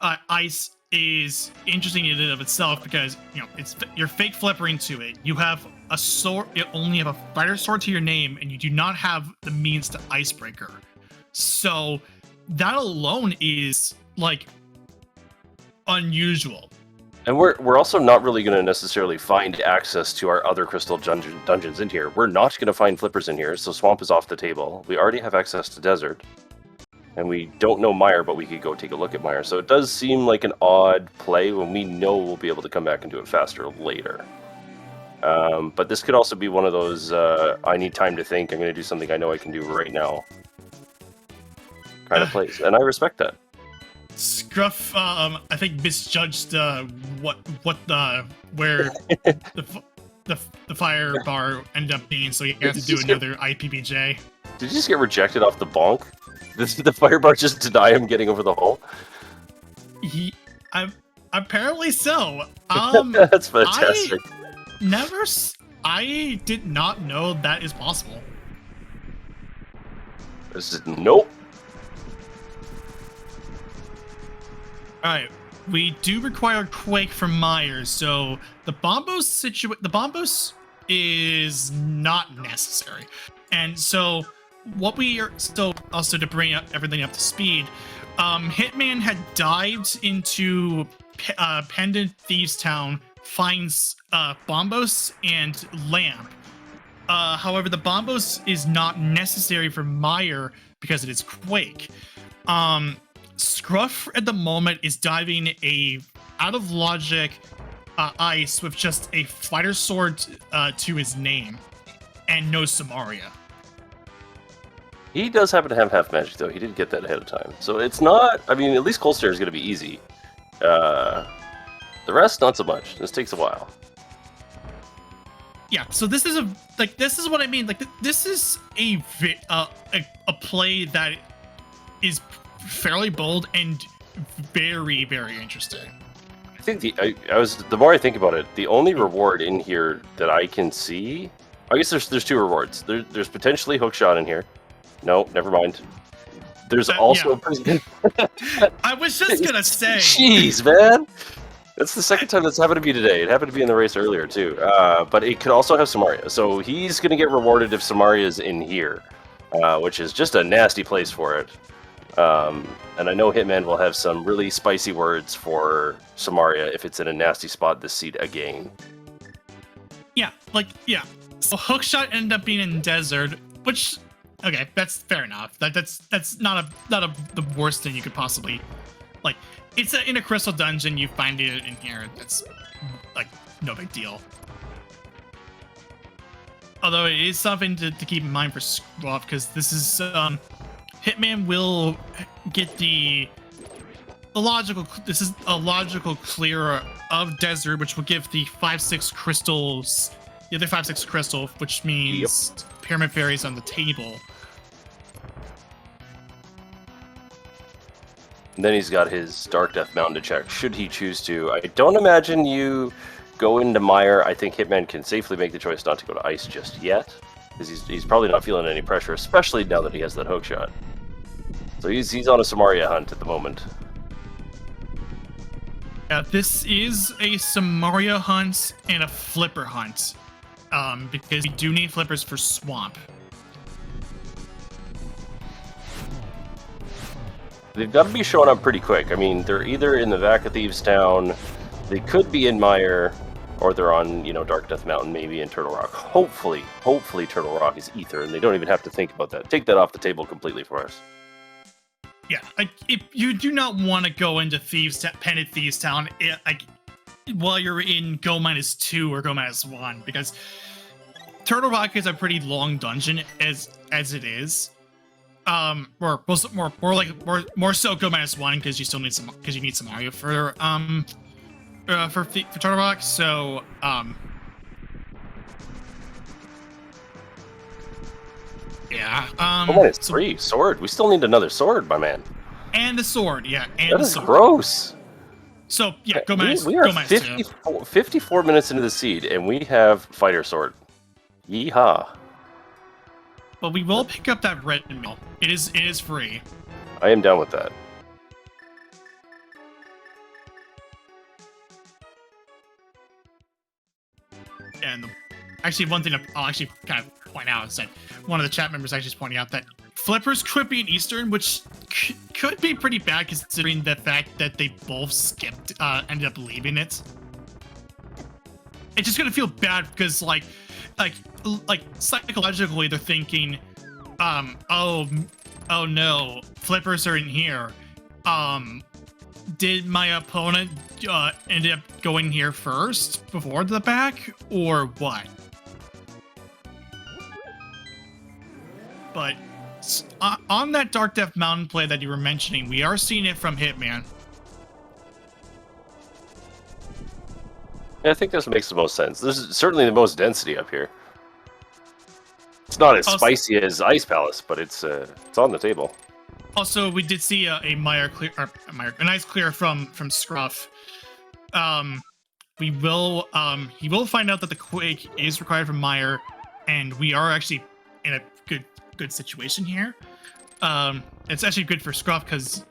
ice is interesting in and of itself because, you know, you're fake flippering to it. You have a sword, you only have a fighter sword to your name, and you do not have the means to icebreaker. So that alone is, like, unusual. And we're also not really going to necessarily find access to our other crystal dungeons in here. We're not going to find flippers in here, so Swamp is off the table. We already have access to Desert. And we don't know Meyer, but we could go take a look at Meyer. So it does seem like an odd play when we know we'll be able to come back and do it faster later. But this could also be one of those, I need time to think, I'm going to do something I know I can do right now kind of plays. And I respect that. Scruff, I think misjudged where the fire bar ended up being, so he has to do another IPBJ. Did you just get rejected off the bonk? Did the fire bar just deny him getting over the hole? Apparently so. That's fantastic. I did not know that is possible. This is nope. Alright, we do require Quake from Myers, so the Bombos is not necessary. And so also to bring everything up to speed, Hitman had dived into Pendant Thieves Town finds Bombos and Lamp. However, the Bombos is not necessary for Meyer because it is Quake. Scruff at the moment is diving a out of logic ice with just a fighter sword to his name and no Samaria. He does happen to have half magic, though. He did get that ahead of time. So it's not... I mean, at least Cold Stare is going to be easy. The rest, not so much. This takes a while. Yeah, so this is this is what I mean. Like, this is a play that is fairly bold and very, very interesting. I think the more I think about it, the only reward in here that I can see... I guess there's two rewards. There's potentially Hookshot in here. No, never mind. There's also... Yeah. I was just gonna say... Jeez, man! That's the second time that's happened to me today. It happened to be in the race earlier, too. But it could also have Samaria. So he's gonna get rewarded if Samaria's in here, which is just a nasty place for it. And I know Hitman will have some really spicy words for Samaria if it's in a nasty spot this seed again. Yeah, So Hookshot ended up being in Desert, which... Okay, that's fair enough. That's not the worst thing you could possibly, like. It's in a crystal dungeon. You find it in here. That's like no big deal. Although it is something to keep in mind for Scruff, because this is Hitman will get the logical. This is a logical clear of Desert, which will give the 5/6 crystals. The other 5/6 crystal, which means Pyramid Fairies on the table. And then he's got his Dark Death Mountain to check, should he choose to. I don't imagine you go into Meyer. I think Hitman can safely make the choice not to go to Ice just yet, because he's probably not feeling any pressure, especially now that he has that Hookshot. So he's on a Samaria hunt at the moment. Yeah, this is a Samaria hunt and a Flipper hunt. Because we do need flippers for Swamp. They've got to be showing up pretty quick. I mean, they're either in the back of Thieves Town, they could be in Meyer, or they're on, Dark Death Mountain, maybe in Turtle Rock. Hopefully Turtle Rock is Ether, and they don't even have to think about that. Take that off the table completely for us. Yeah, if you do not want to go into Pendant Thieves Town, while you're in Go -2 or Go -1, because Turtle Rock is a pretty long dungeon as it is. More so Go -1 because you still need you need some Mario for Turtle Rock. So yeah. Go-3 sword. We still need another sword, my man. And the sword, yeah. And that is gross. So, yeah, Go -2. We are 54 minutes into the seed, and we have Fighter Sword. Yeehaw. But we will pick up that red mill. It is free. I am down with that. And actually, one thing I'll actually kind of point out is that one of the chat members actually is pointing out that Flippers could be in Eastern, which could be pretty bad considering the fact that they both skipped, ended up leaving it. It's just gonna feel bad because like psychologically they're thinking, oh no, Flippers are in here. Did my opponent end up going here first before the back, or what? But on that Dark Death Mountain play that you were mentioning, we are seeing it from Hitman. Yeah, I think this makes the most sense. This is certainly the most density up here. It's not as spicy as Ice Palace, but it's on the table. Also, we did see a nice clear from Scruff. He will find out that the Quake is required from Meyer, and we are actually in a good situation here. It's actually good for Scruff because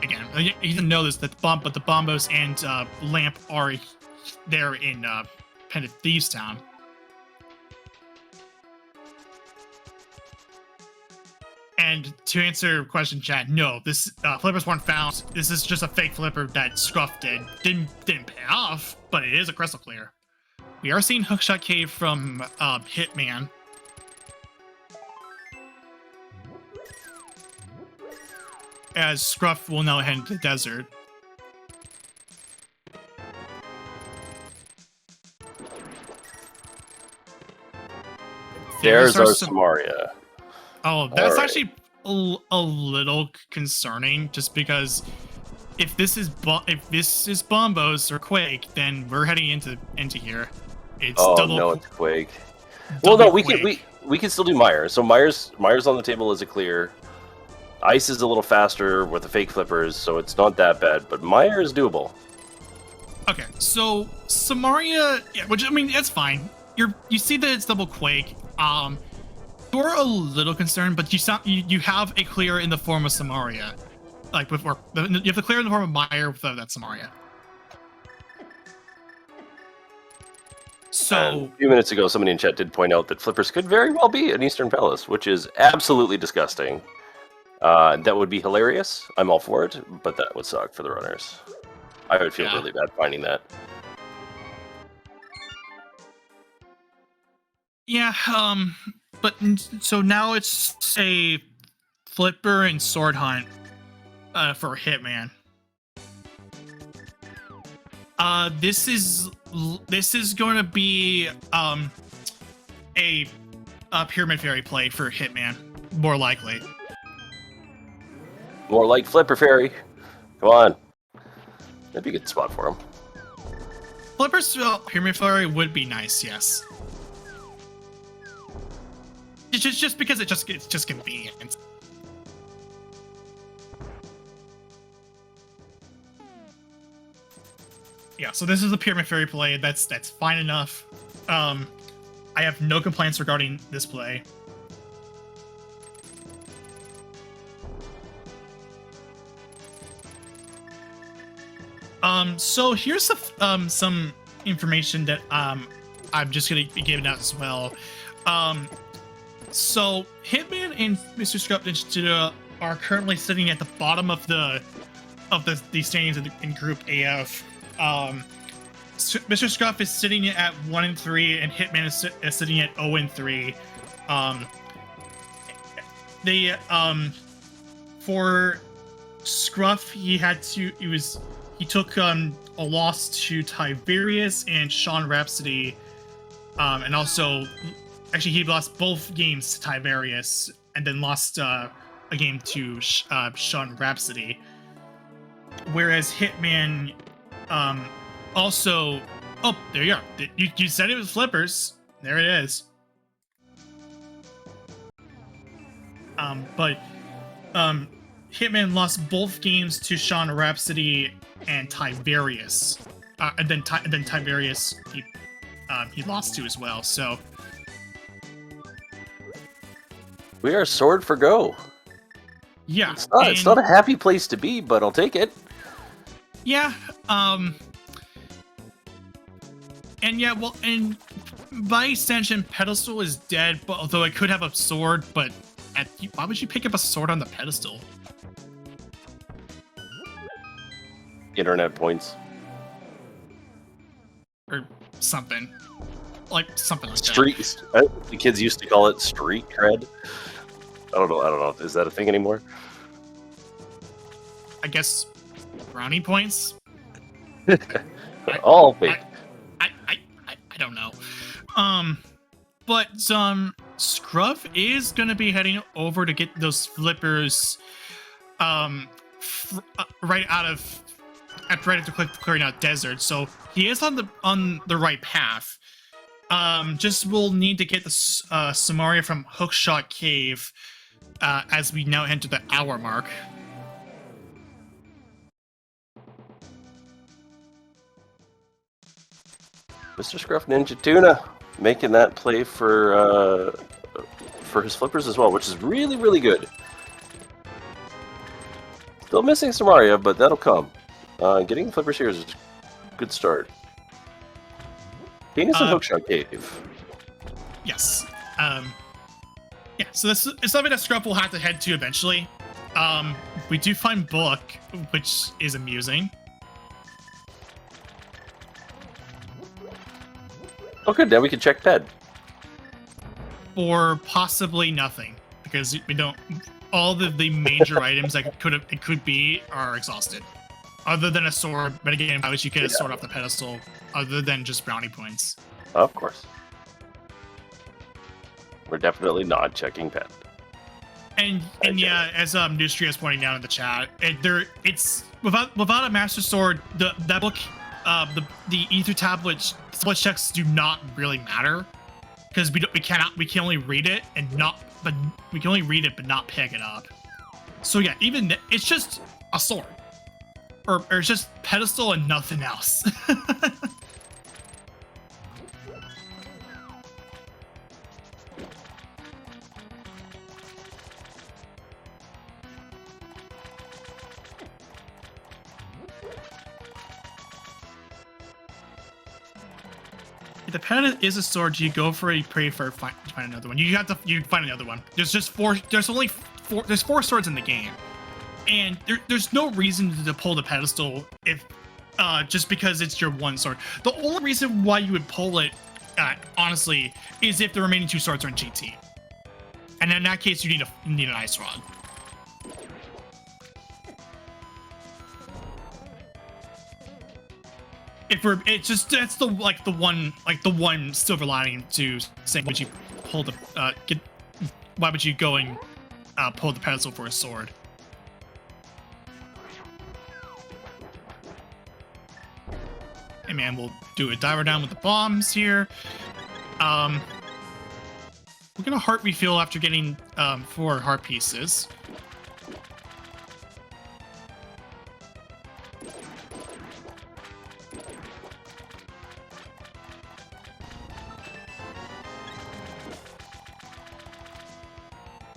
again, he didn't know this, that the Bombos and Lamp are there in Pendant Thieves Town. And to answer your question, Chad, no, this flippers weren't found. This is just a fake flipper that Scruff did. Didn't pay off, but it is a crystal clear. We are seeing Hookshot Cave from Hitman. As Scruff will now head into the desert. There's our Samaria. Oh, that's actually a little concerning, just because if this is Bombos or Quake, then we're heading into here. It's double. No, it's Quake. Well, no, we can still do Myers. So Myers on the table is a clear. Ice is a little faster with the fake flippers, so it's not that bad. But Meyer is doable. Okay, so Samaria, yeah, which I mean, that's fine. You see that it's double Quake. You're a little concerned, but you have a clear in the form of Samaria, like before. You have the clear in the form of Meyer without that Samaria. So and a few minutes ago, somebody in chat did point out that flippers could very well be an Eastern Palace, which is absolutely disgusting. That would be hilarious. I'm all for it, but that would suck for the runners. I would feel really bad finding that. Yeah, but so now it's a flipper and sword hunt for Hitman. This is going to be a Pyramid Fairy play for Hitman, more likely. More like Flipper Fairy. Come on. That'd be a good spot for him. Flipper's Pyramid Fairy would be nice, yes. It's just because it's just convenient. Yeah, so this is a Pyramid Fairy play. That's fine enough. I have no complaints regarding this play. So here's some information that I'm just gonna be giving out as well. So Hitman and MrScruffNinjaTuna are currently sitting at the bottom of the standings in Group AF. Mr. Scruff is sitting at 1-3, and Hitman is sitting at 0-3. For Scruff, he took a loss to Tiberius and Sean Rhapsody, and also, actually, he lost both games to Tiberius, and then lost a game to Sean Rhapsody. Whereas Hitman, also, oh, there you are. You said it was flippers. There it is. But Hitman lost both games to Sean Rhapsody and Tiberius, and then Tiberius he lost to as well. So we are sword for go. Yeah, it's not a happy place to be, but I'll take it. Yeah, and yeah, well, and by extension, Pedestal is dead. But although it could have a sword, but why would you pick up a sword on the pedestal? Internet points. Or something. Like something like Street. that. The kids used to call it street cred. I don't know. Is that a thing anymore? I guess brownie points? All fake. I don't know. But Scruff is gonna be heading over to get those flippers right after clearing out desert, so he is on the right path. Just will need to get the Samaria from Hookshot Cave as we now enter the hour mark. MrScruffNinjaTuna making that play for his flippers as well, which is really, really good. Still missing Samaria, but that'll come. Getting the flippers here is a good start. Penis and Hookshot Cave. Yes. Yeah, so this is something that Scruff will have to head to eventually. We do find book, which is amusing. Oh, good. Now we can check ped. Or possibly nothing, because we don't. All the major items that it could be are exhausted. Other than a sword, but again, I wish you get a sword off the pedestal. Other than just brownie points. Of course. We're definitely not checking ped. And yeah, as Nustria is pointing out in the chat, it's without a master sword, that book, the ether tablet split checks do not really matter, because we can only read it but not pick it up. So yeah, even it's just a sword, or it's just pedestal and nothing else. If the pen is a sword, do you go for a pray for find another one? You find another one. There's only four swords in the game, and there's no reason to pull the pedestal if just because it's your one sword. The only reason why you would pull it, honestly, is if the remaining two swords are in GT, and in that case, you need an ice rod. That's the one silver lining to saying, would you pull the why would you go and pull the pedestal for a sword? Hey man, we'll do a diver down with the bombs here. We're gonna heart refill after getting 4 heart pieces.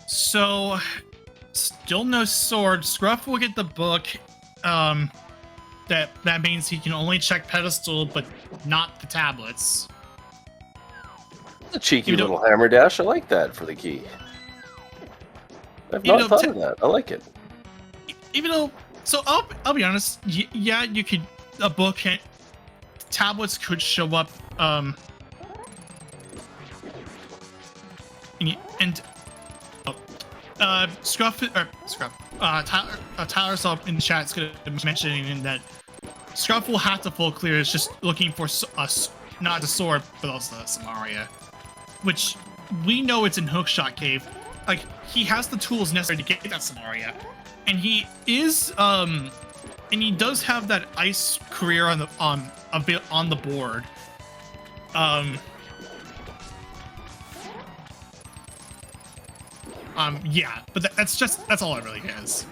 So, still no sword. Scruff will get the book. That means he can only check pedestal, but not the tablets. A cheeky little hammer dash. I like that for the key. I've not thought of that. I like it. Even though, so I'll be honest. Yeah, you could a book. Tablets could show up. Tyler's up in the chat is going to be mentioning that Scruff will have to full clear. Is just looking for not the sword, but also the Samaria, which we know it's in Hookshot Cave. Like, he has the tools necessary to get that Samaria, and he does have that ice career on the board. Yeah, but that's all it really is.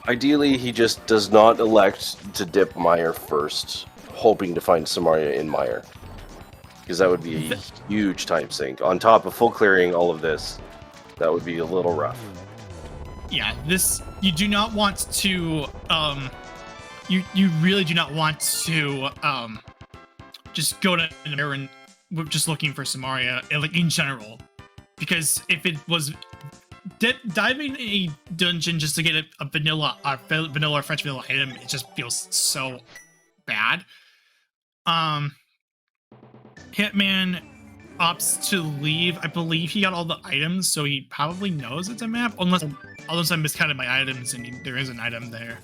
Ideally, he just does not elect to dip Mire first, hoping to find Samaria in Mire. Because that would be a huge time sink. On top of full clearing all of this, that would be a little rough. Yeah, you do not want to, you really do not want to, just go to the mirror and just looking for Samaria, like, in general. Because if it was diving a dungeon just to get a vanilla or French vanilla item, it just feels so bad. Hitman opts to leave. I believe he got all the items, so he probably knows it's a map, unless I miscounted my items and there is an item there.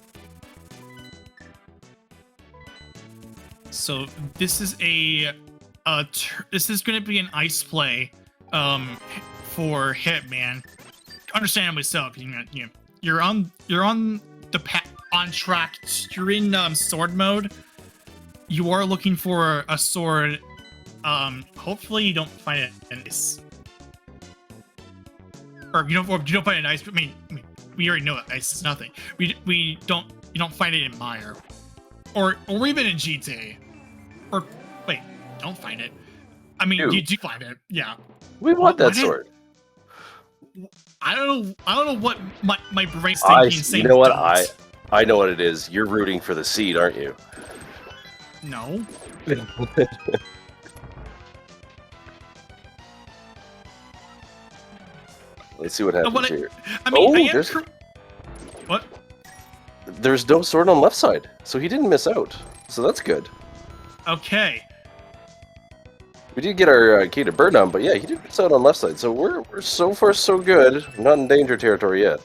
So this is this is going to be an ice play for Hitman. Understandably so, because you're on on track. You're in sword mode. You are looking for a sword. Hopefully you don't find it in ice, or you don't find it in ice. But I mean, we already know that ice is nothing. You don't find it in Mire, or even in GT, or wait, don't find it. I mean, you do find it. Yeah, we want that sword. I don't know what my brain's thinking. You know what? I know what it is. You're rooting for the seed, aren't you? No. Let's see what happens here. I mean, Oh, what? There's no sword on left side, so he didn't miss out. So that's good. Okay. We did get our key to burn on, but yeah, he didn't miss out on left side. So we're so far so good. We're not in danger territory yet.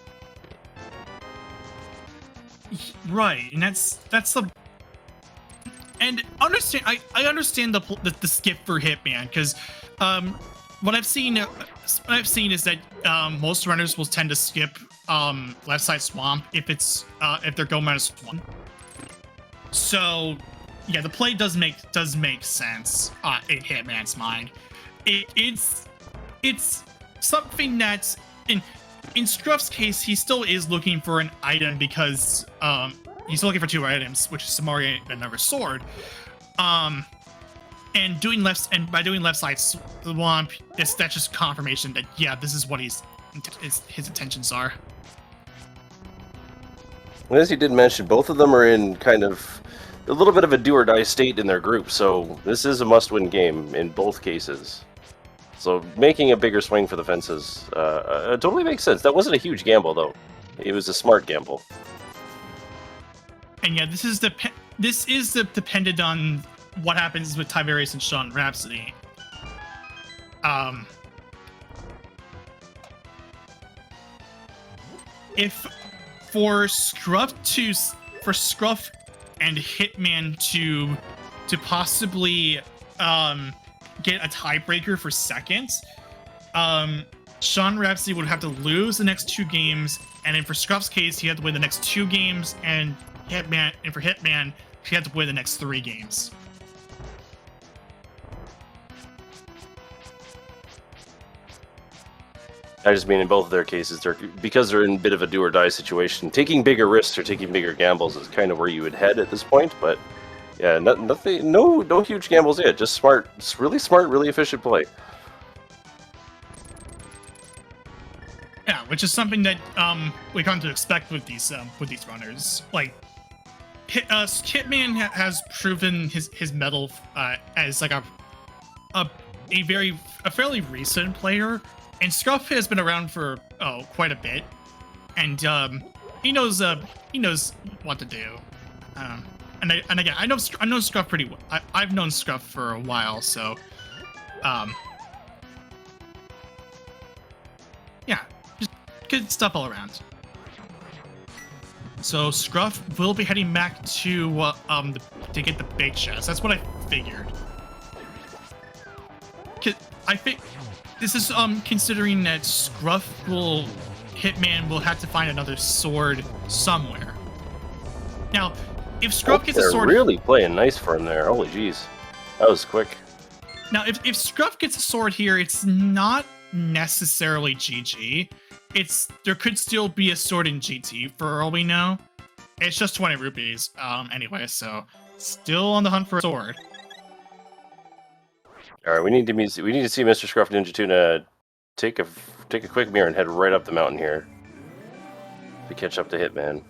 Right, and that's the. And understand, I understand the skip for Hitman because, what I've seen is that most runners will tend to skip left side swamp if they're go -1. So yeah, the play does make sense in Hitman's mind. It's something that's in Scruff's case, he still is looking for an item because he's looking for 2 items, which is Samaria and another sword. And by doing left side swamp, that's just confirmation that yeah, this is what his intentions are. And as you did mention, both of them are in kind of a little bit of a do-or-die state in their group, so this is a must-win game in both cases. So making a bigger swing for the fences totally makes sense. That wasn't a huge gamble, though. It was a smart gamble. And yeah, this is dependent on what happens with Tiberius and Sean Rhapsody. If for Scruff and Hitman to possibly get a tiebreaker for second, Sean Rhapsody would have to lose the next 2 games, and then for Scruff's case, he had to win the next 2 games, and for Hitman, he had to win the next 3 games. I just mean in both of their cases, because they're in a bit of a do-or-die situation, taking bigger risks or taking bigger gambles is kind of where you would head at this point, but yeah, nothing, no huge gambles yet, just smart, really efficient play. Yeah, which is something that we come to expect with these runners. Like, Hitman has proven his mettle as like a fairly recent player, and Scruff has been around for quite a bit, and he knows what to do. And again, I know Scruff pretty well. I've known Scruff for a while, so yeah, just good stuff all around. So Scruff will be heading back to get the big chest. That's what I figured. I think this is considering that Hitman will have to find another sword somewhere. Now, if Scruff gets a sword, they're really playing nice for him there. Holy jeez, that was quick. Now, if Scruff gets a sword here, it's not necessarily GG. There could still be a sword in GT for all we know. It's just 20 rupees anyway, so still on the hunt for a sword. All right, we need to see MrScruffNinjaTuna take a quick mirror and head right up the mountain here to catch up to Hitman.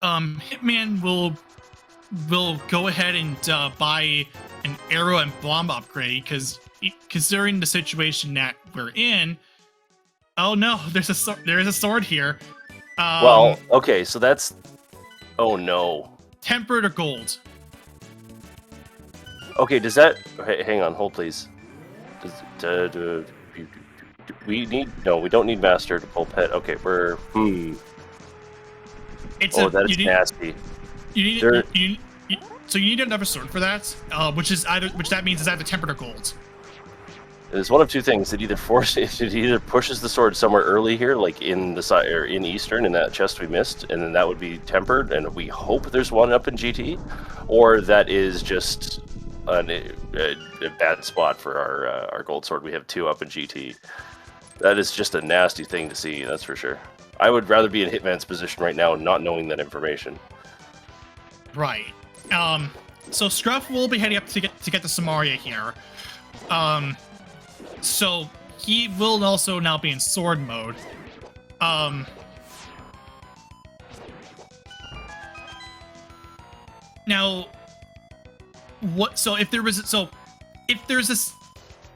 Hitman will go ahead and buy an arrow and bomb upgrade because considering the situation that we're in, oh no, there is a sword here. Well, okay, so that's, oh no, tempered or gold. Okay, does that? Hang on, hold please. We don't need master to pull pet. Okay, that is nasty. So you need another sword for that, which that means is either tempered or gold. It's one of 2 things. It either pushes the sword somewhere early here, like in the side or in Eastern, in that chest we missed, and then that would be tempered, and we hope there's one up in GT, or that is just a bad spot for our gold sword. We have 2 up in GT. That is just a nasty thing to see, that's for sure. I would rather be in Hitman's position right now, not knowing that information. Right. So Scruff will be heading up to get the Samaria here. So he will also now be in sword mode. Now, what? So if there's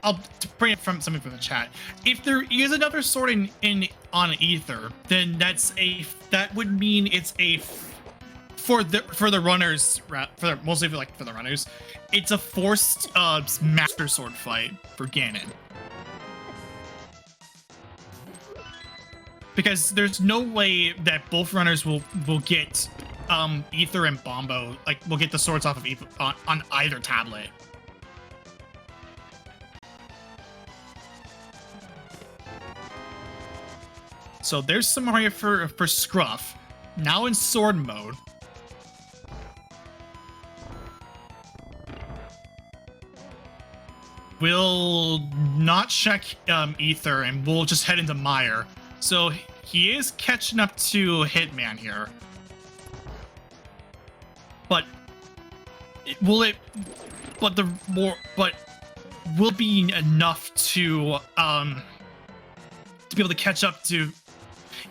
I'll bring it from something from the chat. If there is another sword on Ether, then that would mean it's a for the runners, mostly for the runners, it's a forced master sword fight for Ganon. Because there's no way that both runners will get Ether and Bombo, like, will get the swords off of Ether on either tablet. So there's some Mario for Scruff, now in sword mode. We'll not check Ether, and we'll just head into Mire. So he is catching up to Hitman here. But will be enough to be able to catch up to,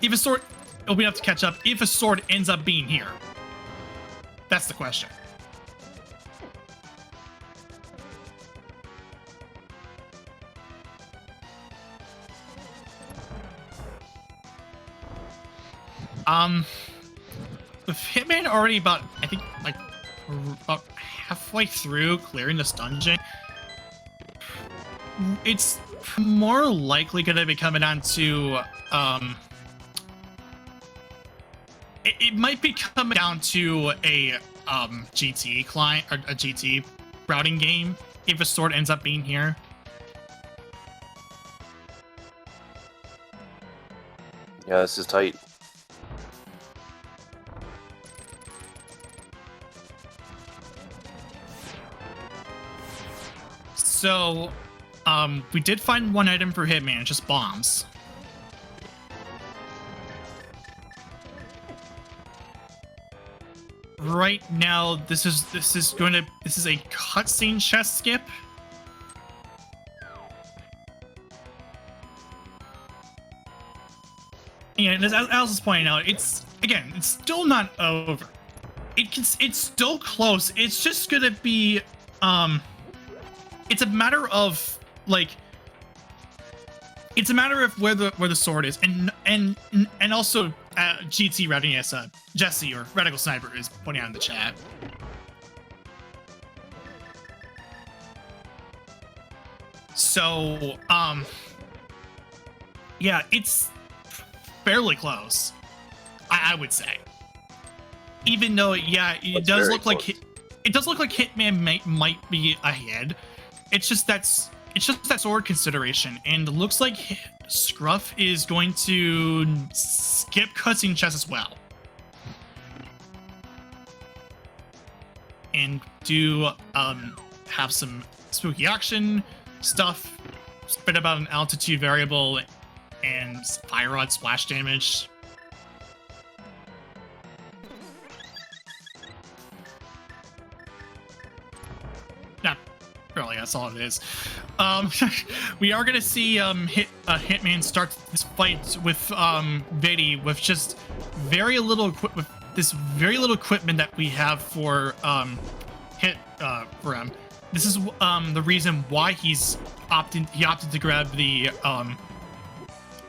if a sword, it'll be enough to catch up if a sword ends up being here. That's the question. With Hitman already about, I think, like, about halfway through clearing this dungeon, it's more likely going to be coming down to, it might be coming down to a GT client, or a GT routing game, if a sword ends up being here. Yeah, this is tight. So, we did find one item for Hitman, just bombs. Right now, this is a cutscene chest skip. And as Alice is pointing out, it's still not over. It's still close. It's just gonna be, it's a matter of, like, it's a matter of where the sword is, and also GT readiness. Jesse, or Radical Sniper, is pointing out in the chat. So yeah, it's fairly close, I would say. Even though, yeah, it does look like Hitman might be ahead. It's just that sword consideration, and it looks like Scruff is going to skip cutscene chess as well, and do have some spooky action stuff, spit about an altitude variable, and fire rod splash damage. Really, that's all it is. We are gonna see Hitman start this fight with Vidi with just very little equipment that we have for for him. This is the reason why he opted to grab the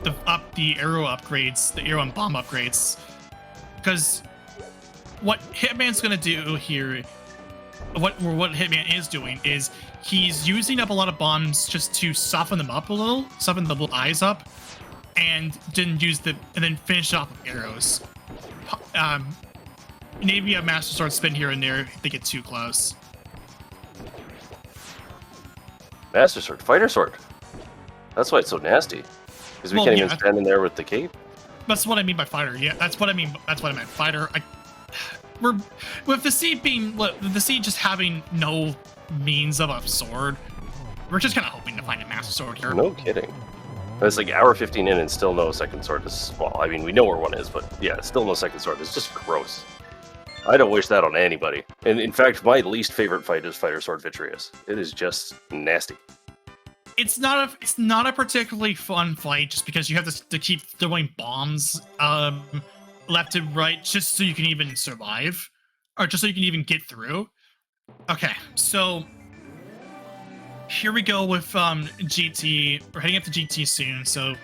arrow upgrades, the arrow and bomb upgrades, because what Hitman's gonna do here, what Hitman is doing, is he's using up a lot of bombs just to soften them up a little, soften the little eyes up, and then finish it off with arrows. Maybe a Master Sword spin here and there if they get too close. Master Sword, Fighter Sword. That's why it's so nasty. Because we can't even stand in there with the cape. That's what I mean by fighter. Yeah, that's what I mean. That's what I meant. Fighter. We're with the sea just having no means of a sword. We're just kind of hoping to find a Master Sword here. No kidding. It's like hour 15 in and still no second sword. Well, I mean, we know where one is, but yeah, still no second sword. It's just gross. I don't wish that on anybody. And in fact, my least favorite fight is Fighter Sword Vitreous. It is just nasty. It's not a particularly fun fight, just because you have to keep throwing bombs left and right just so you can even survive, or just so you can even get through. Okay, so here we go with GT. We're heading up to GT soon, so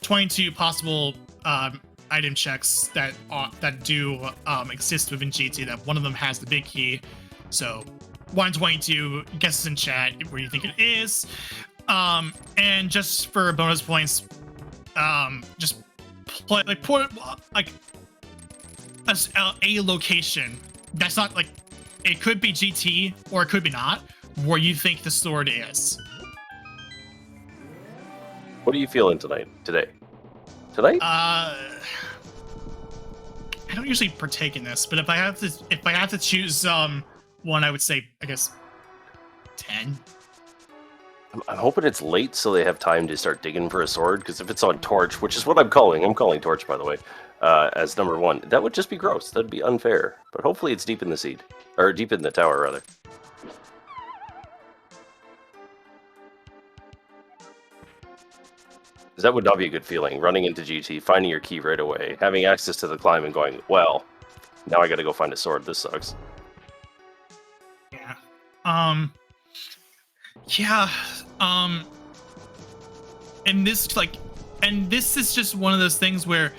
22 possible item checks that do exist within GT. That one of them has the big key. So 122 guesses in chat where you think it is. And just for bonus points, just put a location that's not like, it could be GT or it could be not, where you think the sword is. What are you feeling today? I don't usually partake in this, but if I have to choose one, I would say, I guess, 10. I'm hoping it's late so they have time to start digging for a sword, because if it's on Torch, which is what I'm calling Torch, by the way, as number 1, that would just be gross. That'd be unfair. But hopefully it's deep in the seed. Or deep in the tower, rather. Because that would not be a good feeling, running into GT, finding your key right away, having access to the climb and going, well, now I gotta go find a sword. This sucks. Yeah. And this is just one of those things where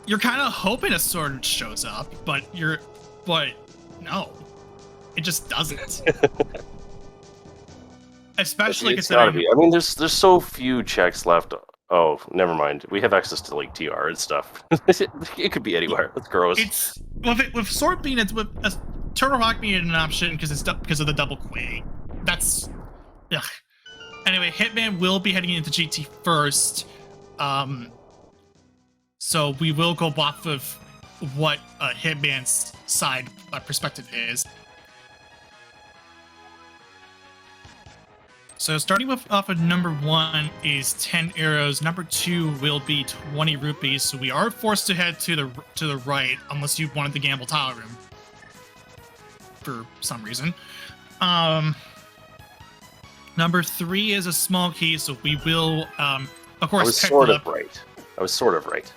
you're kind of hoping a sword shows up, but no, it just doesn't. Especially it's gotta be. I mean, there's so few checks left. Oh, never mind. We have access to like TR and stuff. It could be anywhere. That's gross. It's with sword being with Turtle Rock being an option because of the double quake. That's ugh. Anyway, Hitman will be heading into GT first. So we will go off of what Hitman's side perspective is. So starting off of number 1 is 10 arrows. Number 2 will be 20 rupees. So we are forced to head to the right unless you wanted to gamble tile room for some reason. Number 3 is a small key, so we will of course. I was sort of right.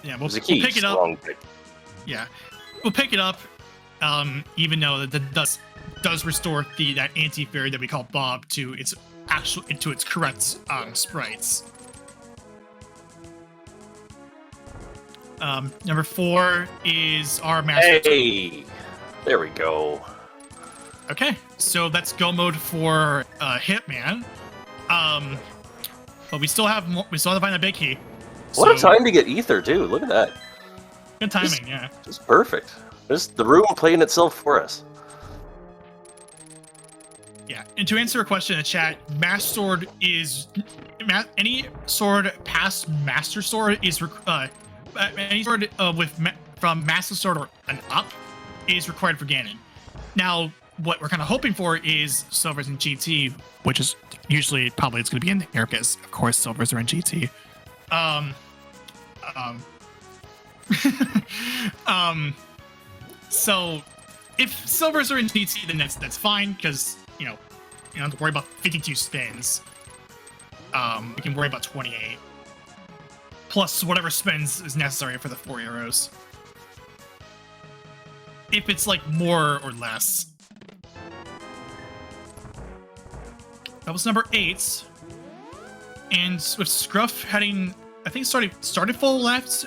Yeah, we'll pick it up. Yeah, we'll pick it up. Even though that does restore that anti-fairy that we call Bob to its correct sprites. Number 4 is our master. Hey, there we go. Okay, so that's go mode for Hitman. But we still have more. We still have to find that big key. What a time to get ether, too. Look at that. Good timing, yeah. Just perfect. Just the room playing itself for us. Yeah, and to answer a question in the chat, Master Sword is any sword past Master Sword is any sword from Master Sword or an up is required for Ganon. Now, what we're kind of hoping for is silvers in GT, which is usually probably it's going to be in there because of course silvers are in GT. So if silvers are in GT, then that's fine because you don't have to worry about 52 spins. We can worry about 28 plus whatever spins is necessary for the 4 arrows. If it's like more or less. That was number 8. And with Scruff heading, I think started full left.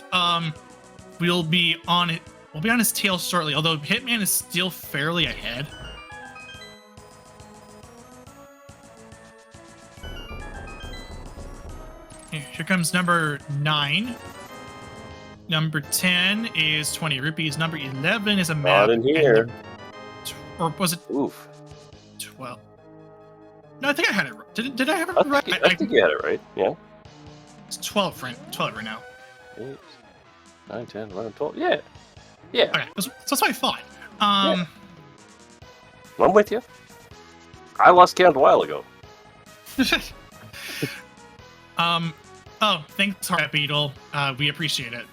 We'll be on it. We'll be on his tail shortly. Although Hitman is still fairly ahead. Here comes number 9. Number 10 is 20 rupees. Number 11 is a map. Not in here. Or was it? Oof. 12. No, I think I had it right. Did I have it right? I think you had it right, yeah. It's 12 right now. 8, 9, 10, 11, 12. Yeah. Yeah. Okay, that's what I thought. Yeah. I'm with you. I lost count a while ago. Oh, thanks, Heart Beetle. We appreciate it.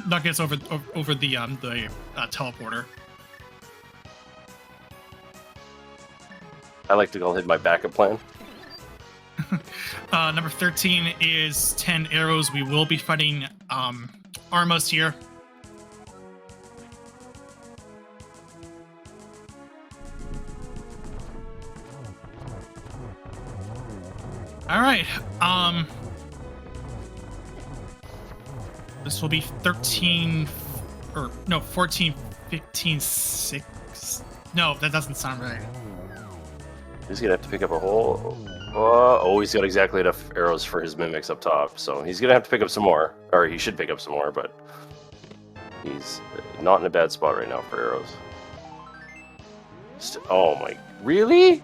That gets over the teleporter. I like to call it my backup plan. Number 13 is 10 arrows. We will be fighting Armos here. All right. This will be 13 or no 14, 15, 6. No, that doesn't sound right. He's gonna have to pick up a whole. Oh, he's got exactly enough arrows for his mimics up top, so he's gonna have to pick up some more, or he should pick up some more, but he's not in a bad spot right now for arrows. Oh my, really?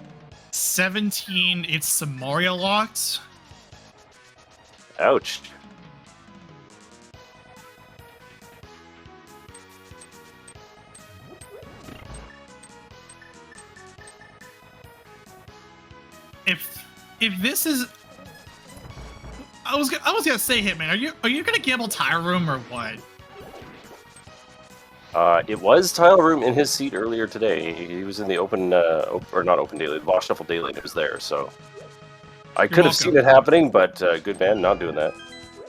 17. It's Samaria locked. Ouch. If this is, I was gonna say, Hitman, are you gonna gamble tile room or what? It was tile room in his seat earlier today. He was in the open, or not open daily, the Boss Shuffle daily, and it was there. So I could have seen it happening, but good man, not doing that.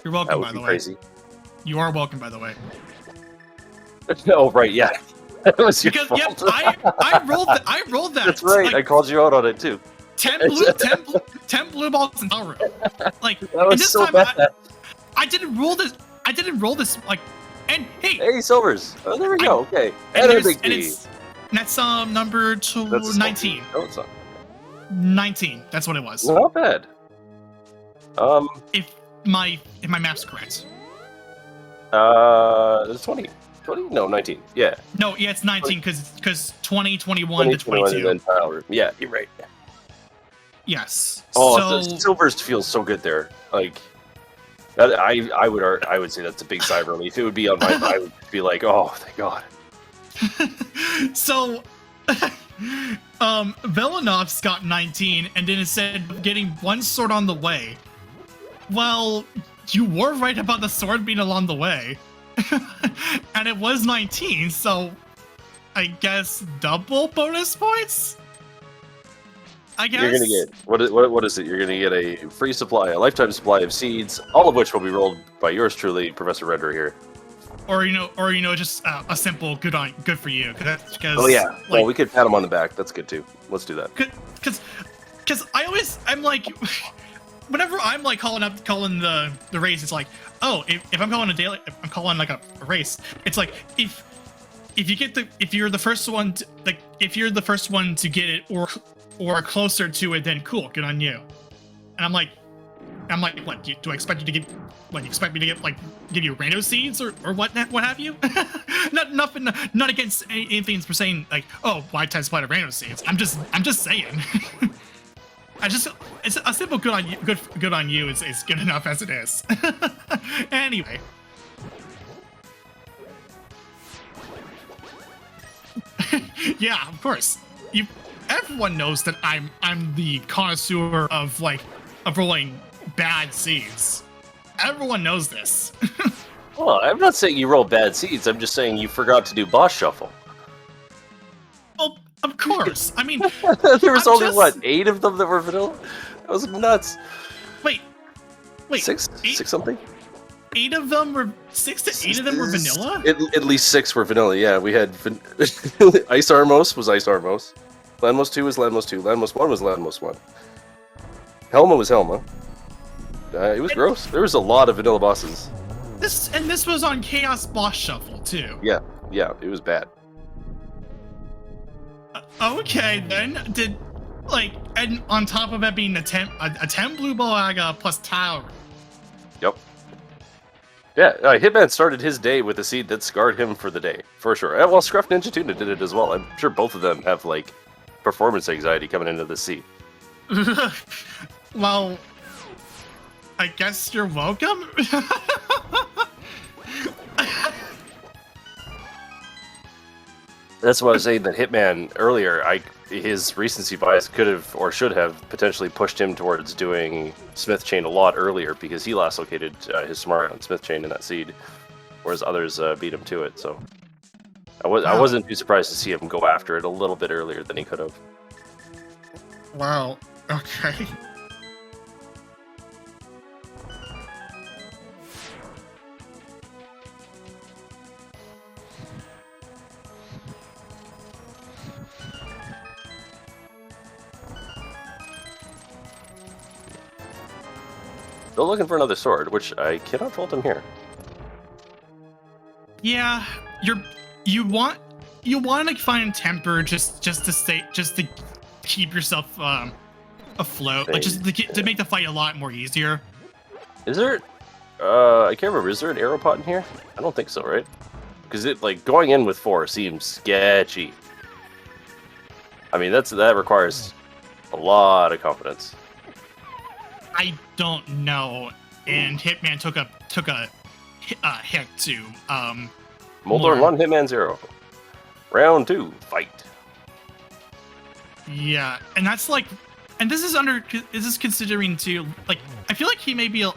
You're welcome, by the way. Crazy. You are welcome, by the way. Oh right, yeah. That was your fault. Yep, I rolled that. That's right. Like, I called you out on it too. 10 blue balls in tile room. Like, that was this so time bad. I didn't roll this. like. And hey, silvers. Oh, there we go. Okay. And that's number 19. No, it's not. 19. That's what it was. Not bad. If my math's correct. It's 20. 20? No, 19. Yeah. No, yeah, it's 19 because 20, 21 to 22. And then tile room. Yeah, you're right. Yes. Oh, the silvers feels so good there. Like, I would say that's a big sigh of relief. It would be on my. I would be like, oh, thank God. So, Velenov's got 19, and then it said getting one sword on the way. Well, you were right about the sword being along the way, and it was 19. So, I guess double bonus points. I guess you're gonna get what is it? You're gonna get a free supply, a lifetime supply of seeds, all of which will be rolled by yours truly, Professor Render here. Or just a simple good for you. Cause oh yeah, like, well we could pat him on the back. That's good too. Let's do that. Because I'm like, whenever I'm like calling the race, it's like, oh, if I'm calling a daily, if I'm calling like a race, it's like if you're the first one to, like if you're the first one to get it or closer to it, then cool, good on you. And I'm like, what? Do I expect you to give? What, you expect me to give you rando seeds or what have you? Not against anything for saying like, oh, why time supply of rando seeds? I'm just saying. It's a simple good on you is good enough as it is. Anyway. Yeah, of course. Everyone knows that I'm the connoisseur of rolling bad seeds. Everyone knows this. Well, I'm not saying you roll bad seeds. I'm just saying you forgot to do boss shuffle. Well, of course. I mean, there was only what 8 of them that were vanilla. That was nuts. Wait, 6 something. 8 of them were 6 to 8 of them were vanilla. At least 6 were vanilla. Yeah, we had Ice Armos was Ice Armos. Landmos 2 was Landmos 2. Landmos 1 was Landmos 1. Helma was Helma. It was gross. There was a lot of vanilla bosses. This was on Chaos Boss Shuffle too. Yeah, it was bad. Okay, then and on top of it being a 10 blue ball plus tower. Yep. Yeah, Hitman started his day with a seed that scarred him for the day, for sure. Well, ScruffNinjaTuna did it as well. I'm sure both of them have performance anxiety coming into this seed. Well, I guess you're welcome. That's why I was saying that Hitman earlier, his recency bias could have or should have potentially pushed him towards doing Smith Chain a lot earlier because he last located his Smart on Smith Chain in that seed, whereas others beat him to it. So I wasn't too surprised to see him go after it a little bit earlier than he could have. Wow. Okay. Still looking for another sword, which I cannot fault him here. Yeah, you want to find temper just to keep yourself afloat, like just to make the fight a lot more easier. Is there? I can't remember. Is there an arrow pot in here? I don't think so, right? Because it like going in with 4 seems sketchy. I mean, that requires a lot of confidence. I don't know, and Hitman took a hit to Moldorm 1, Hitman 0. Round 2, fight. Yeah, and that's like, and this is considering too, like, I feel like he may be a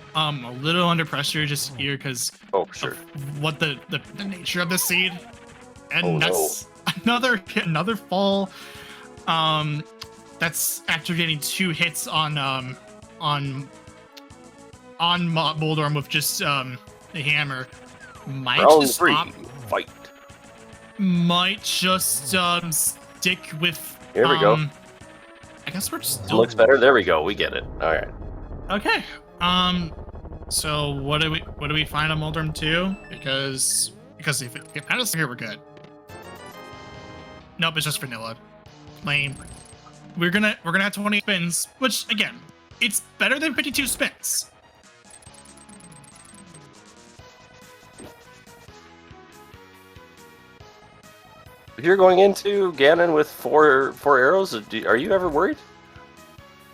little under pressure just here because of what the nature of the seed, and that's no. another fall. That's after getting 2 hits on Moldorm with just the hammer. Might Round just 3, fight. Might just stick with. Here we go. I guess we're still. Looks better. There we go. We get it. All right. Okay. So what do we find on Moldorm 2? Because if Panda's here, we're good. Nope, it's just vanilla. Lame. We're gonna have 20 spins, which again, it's better than 52 spins. If you're going into Ganon with four arrows, are you ever worried?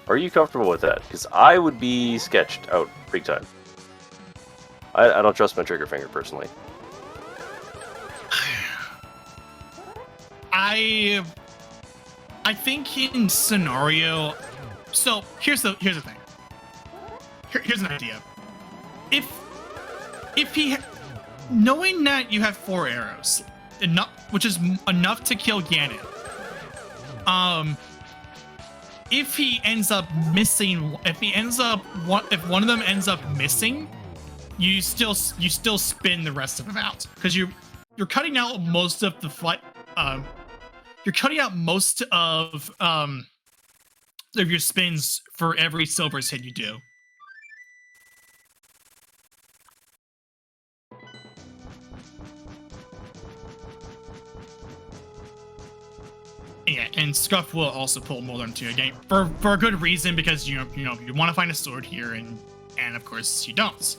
Are you comfortable with that? Because I would be sketched out big time. I don't trust my trigger finger personally. I think in scenario. So here's the thing. Here's an idea. If he, knowing that you have 4 arrows, enough, which is enough to kill Ganon. If he ends up missing, if one of them ends up missing, you still spin the rest of them out because you're cutting out most of the fight. You're cutting out most of your spins for every Silver's hit you do. Yeah, and Scruff will also pull Moldorm 2 again for a good reason because you want to find a sword here and of course you don't.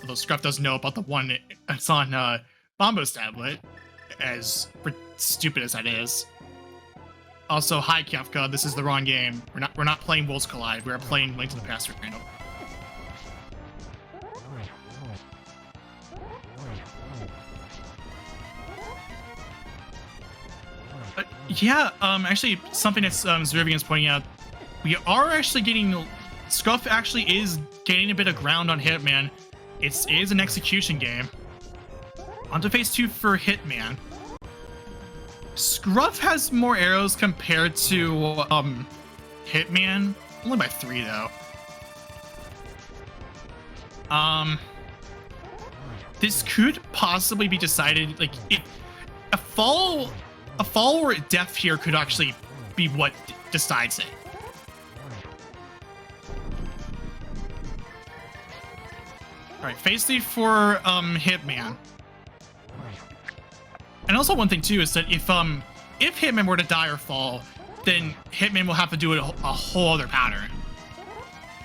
Although Scruff doesn't know about the one that's on Bombo's tablet, as stupid as that is. Also, hi Kefka, this is the wrong game. We're not playing Worlds Collide. We're playing Link to the Past right now. Yeah, actually, something that Zervian is pointing out, we are actually getting, Scruff actually is gaining a bit of ground on Hitman. It is an execution game. On to phase 2 for Hitman. Scruff has more arrows compared to Hitman, only by 3 though. This could possibly be decided, like, if a fall or death here could actually be what decides it. Alright, phase 3 for Hitman. And also one thing too is that if Hitman were to die or fall, then Hitman will have to do a whole other pattern.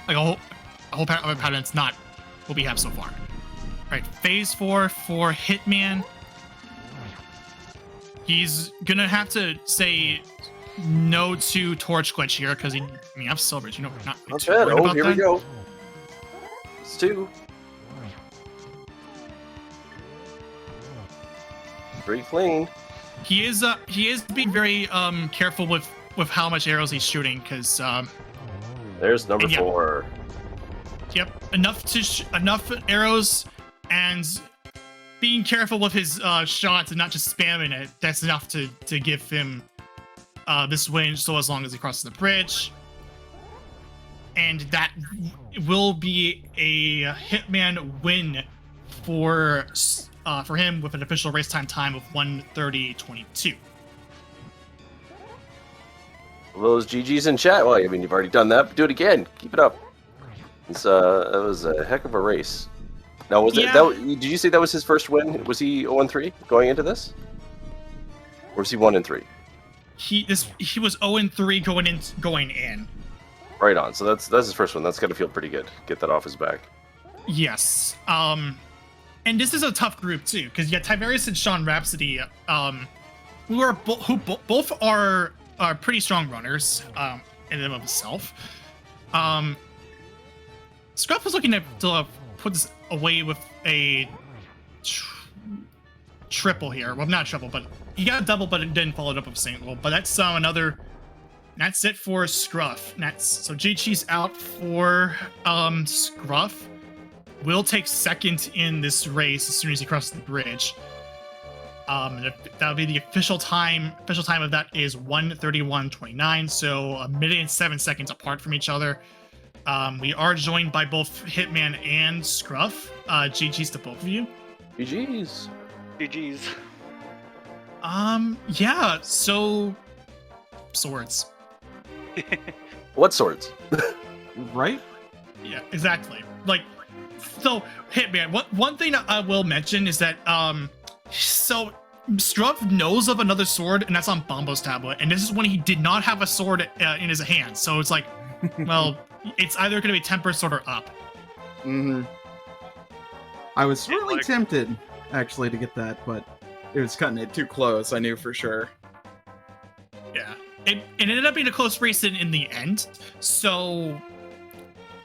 Like a whole other pattern that's not what we have so far. Alright, phase 4 for Hitman. He's gonna have to say no to Torch Glitch here because you have Silvers. You know, we're not too worried about here that. We go. It's 2. Pretty clean. He is being very careful with how much arrows he's shooting because there's number 4. Yep, enough arrows and being careful with his shots and not just spamming it. That's enough to give him this win. So as long as he crosses the bridge, and that will be a Hitman win for him with an official race time of 1:30:22. Those GGs in chat. Well, I mean, you've already done that, but do it again. Keep it up. It's it was a heck of a race. Now, was it Yeah. that? Did you say that was his first win? Was he 0-3 going into this, or was he 1-3? He was 0-3 going in. Right on. So that's his first one. That's got to feel pretty good. Get that off his back. Yes. And this is a tough group too, because you got Tiberius and Sean Rhapsody, who both are pretty strong runners, in and of itself. Scruff was looking to put this away with a triple here. Well, not triple, but he got a double, but it didn't follow it up with a single. But that's another. That's it for Scruff. So GG's out for Scruff. Will take second in this race as soon as he crosses the bridge. That'll be the official time. Official time of that is 1:31:29. So 1 minute and 7 seconds apart from each other. We are joined by both Hitman and Scruff. GG's to both of you. GG's. GG's. Yeah. So swords. What swords? Right? Yeah, exactly. Like, so Hitman. One thing I will mention is that so Scruff knows of another sword, and that's on Bombo's tablet. And this is when he did not have a sword in his hand. So it's like, well, it's either going to be Temper Sword or up. Mm-hmm. I was really Like- tempted, actually, to get that, but it was cutting it too close. I knew for sure. Yeah. It ended up being a close race in the end. So,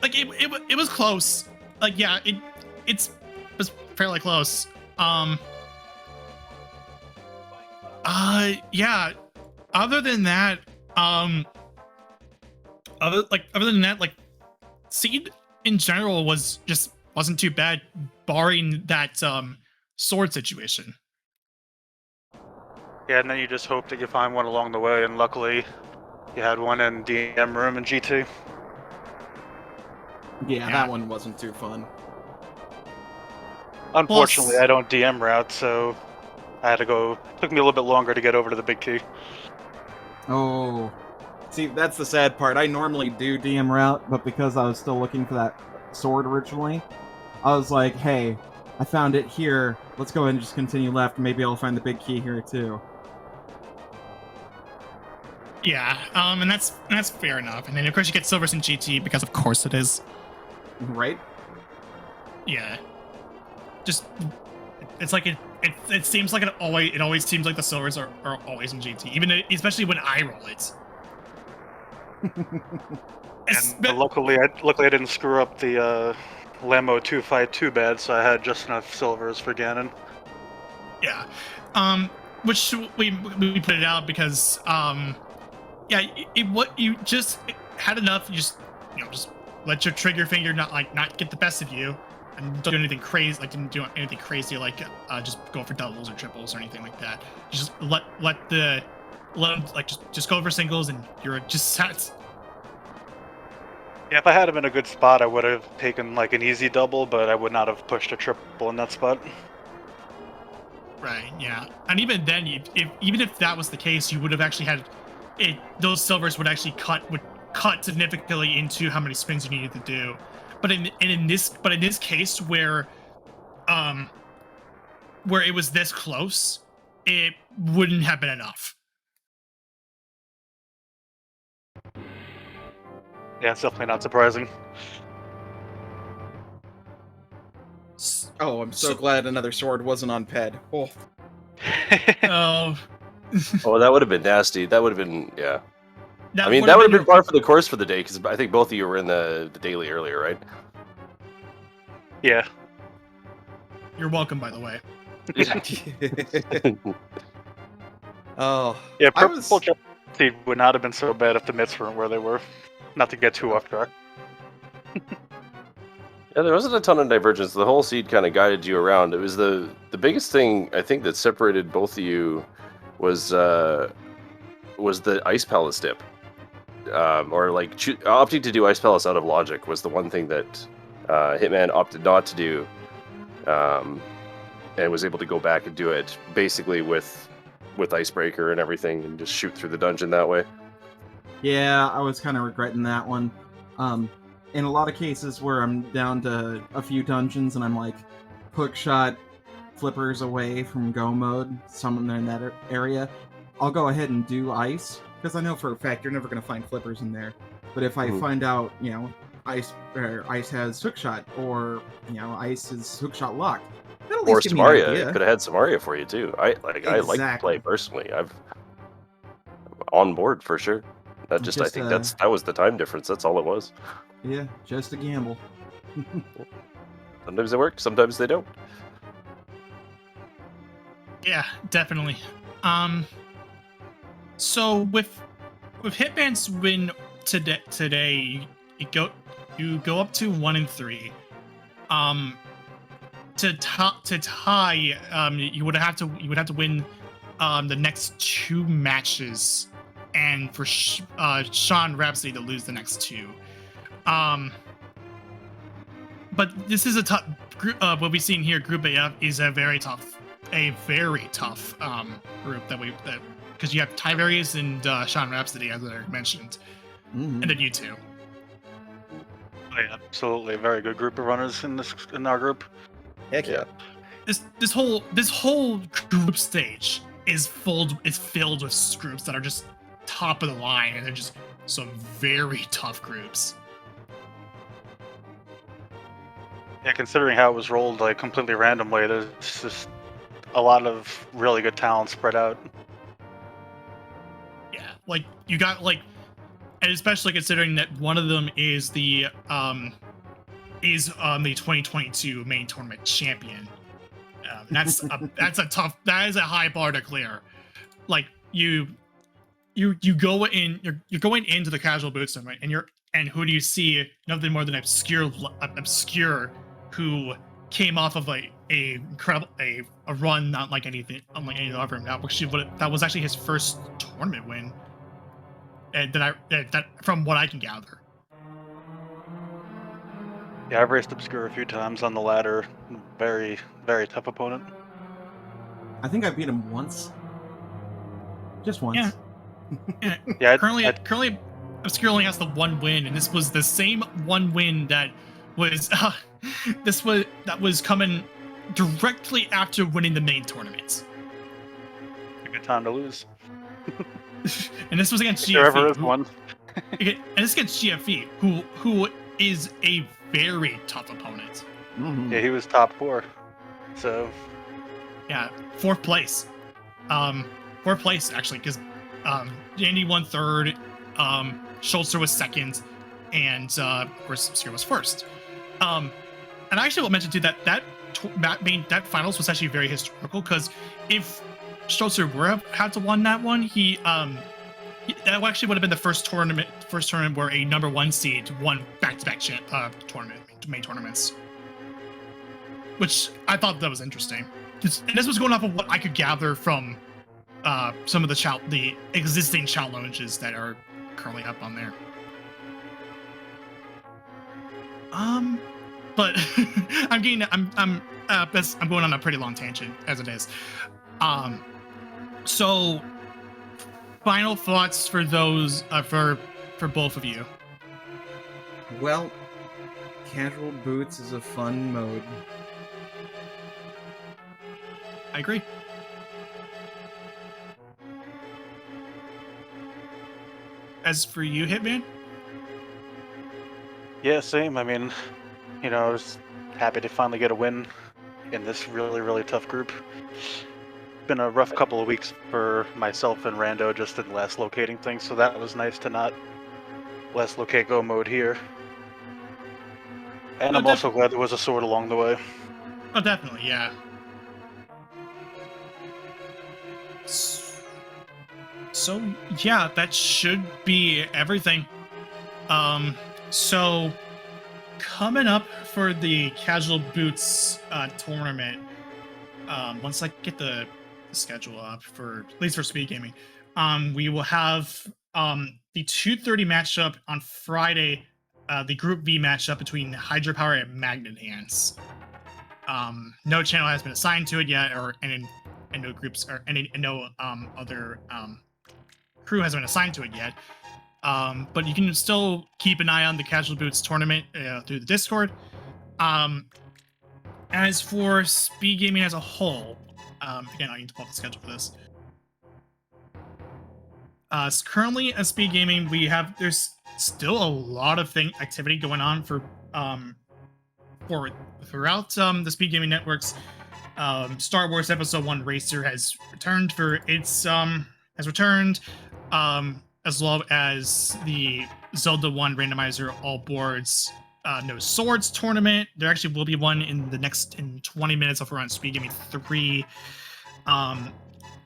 like, it was close. Like, yeah, it was fairly close. Yeah. Other than that, like, Seed in general wasn't too bad, barring that sword situation. Yeah, and then you just hope that you find one along the way, and luckily you had one in DM room in G2. Yeah, that one wasn't too fun. Unfortunately, Plus- I don't DM route, so I had to go. Took me a little bit longer to get over to the big key. Oh. See, that's the sad part. I normally do DM route, but because I was still looking for that sword originally, I was like, hey, I found it here. Let's go ahead and just continue left. Maybe I'll find the big key here too. Yeah, and that's fair enough. And then of course you get silvers in GT because of course it is. Right? Yeah. Just it's like it seems like it always seems like the silvers are always in GT, especially when I roll it. And luckily I didn't screw up the Lambo 2 fight too bad, so I had just enough silvers for Ganon. Yeah. Which we put it out because yeah, what you just had enough. You just let your trigger finger not get the best of you, and don't do anything crazy. Like didn't do anything crazy like just go for doubles or triples or anything like that. Just let them just go for singles, and you're just set. Yeah, if I had him in a good spot, I would have taken like an easy double, but I would not have pushed a triple in that spot. Right. Yeah. And even then, even if that was the case, you would have actually had it. Those silvers would actually cut significantly into how many spins you needed to do. But in this case where it was this close, it wouldn't have been enough. Yeah, it's definitely not surprising. Oh, I'm so glad another sword wasn't on Ped. Oh. Oh. Oh, that would have been nasty. That would have been, yeah. That I mean, that would have been par for the course for the day, because I think both of you were in the daily earlier, right? Yeah. You're welcome, by the way. Oh. Yeah, I purple seed would not have been so bad if the mitts weren't where they were. Not to get too off track. Yeah, there wasn't a ton of divergence. The whole seed kind of guided you around. It was the biggest thing I think that separated both of you was the Ice Palace dip, or like opting to do Ice Palace out of logic was the one thing that Hitman opted not to do, and was able to go back and do it basically with Icebreaker and everything, and just shoot through the dungeon that way. Yeah, I was kind of regretting that one. in a lot of cases where I'm down to a few dungeons and I'm like hook shot flippers away from go mode, somewhere in that area, I'll go ahead and do ice because I know for a fact you're never going to find flippers in there. But if I find out, ice has hook shot, or ice is hook shot locked, that'll at Or least give me an Samaria idea. could have had Samaria for you too. I like to play personally. I'm on board for sure. I think that was the time difference. That's all it was. Yeah, just a gamble. Sometimes they work, sometimes they don't. Yeah, definitely. So with Hitman's win today, you go up to 1-3. To tie, you would have to win the next 2 matches, and for Sean Rhapsody to lose the next 2. But this is a tough group. What we've seen here, Group AF is a very tough group because you have Tiberius and Sean Rhapsody, as I mentioned, and then you two. Oh, yeah, absolutely, a very good group of runners in our group. Heck yeah. This whole group stage is filled with groups that are just top of the line, and they're just some very tough groups. Yeah, considering how it was rolled like completely randomly, there's just a lot of really good talent spread out. Yeah, like you got and especially considering that one of them is the 2022 main tournament champion. That is a high bar to clear. Like you go in, you're going into the casual boots tournament, and who do you see? Nothing more than obscure who came off of a run not like anything unlike any other. That was actually his first tournament win. That from what I can gather. Yeah, I've raced Obscure a few times on the ladder. Very, very tough opponent. I think I beat him once. Just once. Yeah. Yeah. Currently, Obscure only has the 1 win, and this was the same 1 win that was coming directly after winning the main tournament. A good time to lose. And this was against GFE. There ever is one. And this is against GFE, who is a very tough opponent. Mm-hmm. Yeah, he was top 4. So. Yeah, 4th place. 4th place actually, because Andy won 3rd, Schultzer was 2nd, and of course Obscure was 1st. And I actually will mention too that finals was actually very historical, because if Schultzer had to won that one, that actually would have been the first tournament where a number 1 seed won back-to-back main tournaments, which I thought that was interesting. And this was going off of what I could gather from some of the existing challenges that are currently up on there. But I'm going on a pretty long tangent as it is. So final thoughts for those for both of you. Well, casual boots is a fun mode. I agree. As for you, Hitman? Yeah, same. I mean, I was happy to finally get a win in this really, really tough group. Been a rough couple of weeks for myself and Rando just in last locating things, so that was nice to not last locate go mode here. And I'm also glad there was a sword along the way. Oh, definitely, yeah. So yeah, that should be everything. So coming up for the casual boots tournament, once I get the schedule up at least for SpeedGaming, we will have the 2:30 matchup on Friday, the Group V matchup between Hydropower and Magnet Hands. No channel has been assigned to it yet, and no groups or no other crew has been assigned to it yet. But you can still keep an eye on the Casual Boots tournament through the Discord. As for Speed Gaming as a whole, again, I need to pull up the schedule for this. Currently at Speed Gaming, there's still a lot of activity going on throughout the Speed Gaming networks. Star Wars Episode 1 Racer has returned as well as the Zelda 1 Randomizer All Boards No Swords tournament. There actually will be one in 20 minutes over on Speed Gaming 3.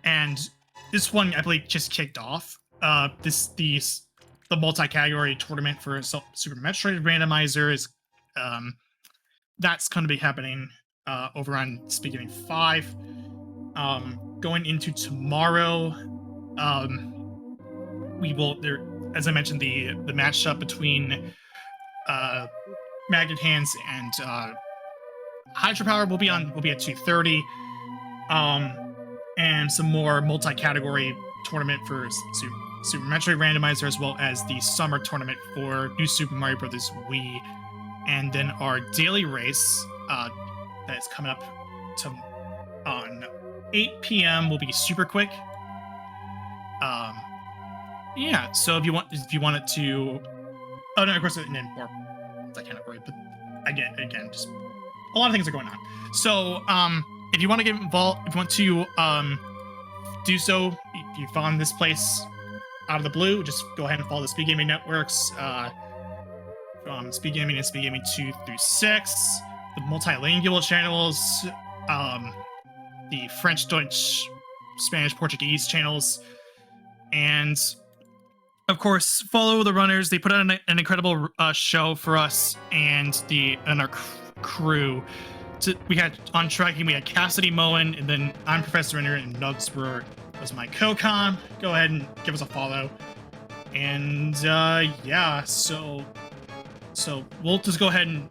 And this one, I believe, just kicked off. The multi-category tournament for Super Metroid Randomizer is that's going to be happening over on Speed Gaming 5. Going into tomorrow, as I mentioned, the matchup between Magnet Hands and Hydropower will be at 2:30. And some more multi-category tournament for Super Metroid Randomizer, as well as the summer tournament for New Super Mario Bros. Wii. And then our daily race that is coming up on 8 p.m. will be super quick. Yeah, so if you wanted to, oh no, of course, and then more multi-category, but again, just a lot of things are going on. So if you want to get involved, if you want to do so, if you found this place out of the blue, just go ahead and follow the Speed Gaming networks. From Speed Gaming and Speed Gaming 2 through 6, the multilingual channels, the French, Deutsch, Spanish, Portuguese channels, and of course, follow the runners. They put on an incredible show for us and our crew. We had on tracking, we had Cassidy Moen, and then I'm Professor Ender, and Nugs was my co-com. Go ahead and give us a follow. And yeah, so we'll just go ahead and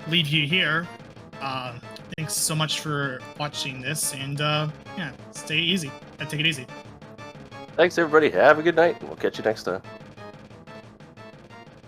leave you here. Thanks so much for watching this, and yeah, stay easy. Take it easy. Thanks, everybody. Have a good night. We'll catch you next time.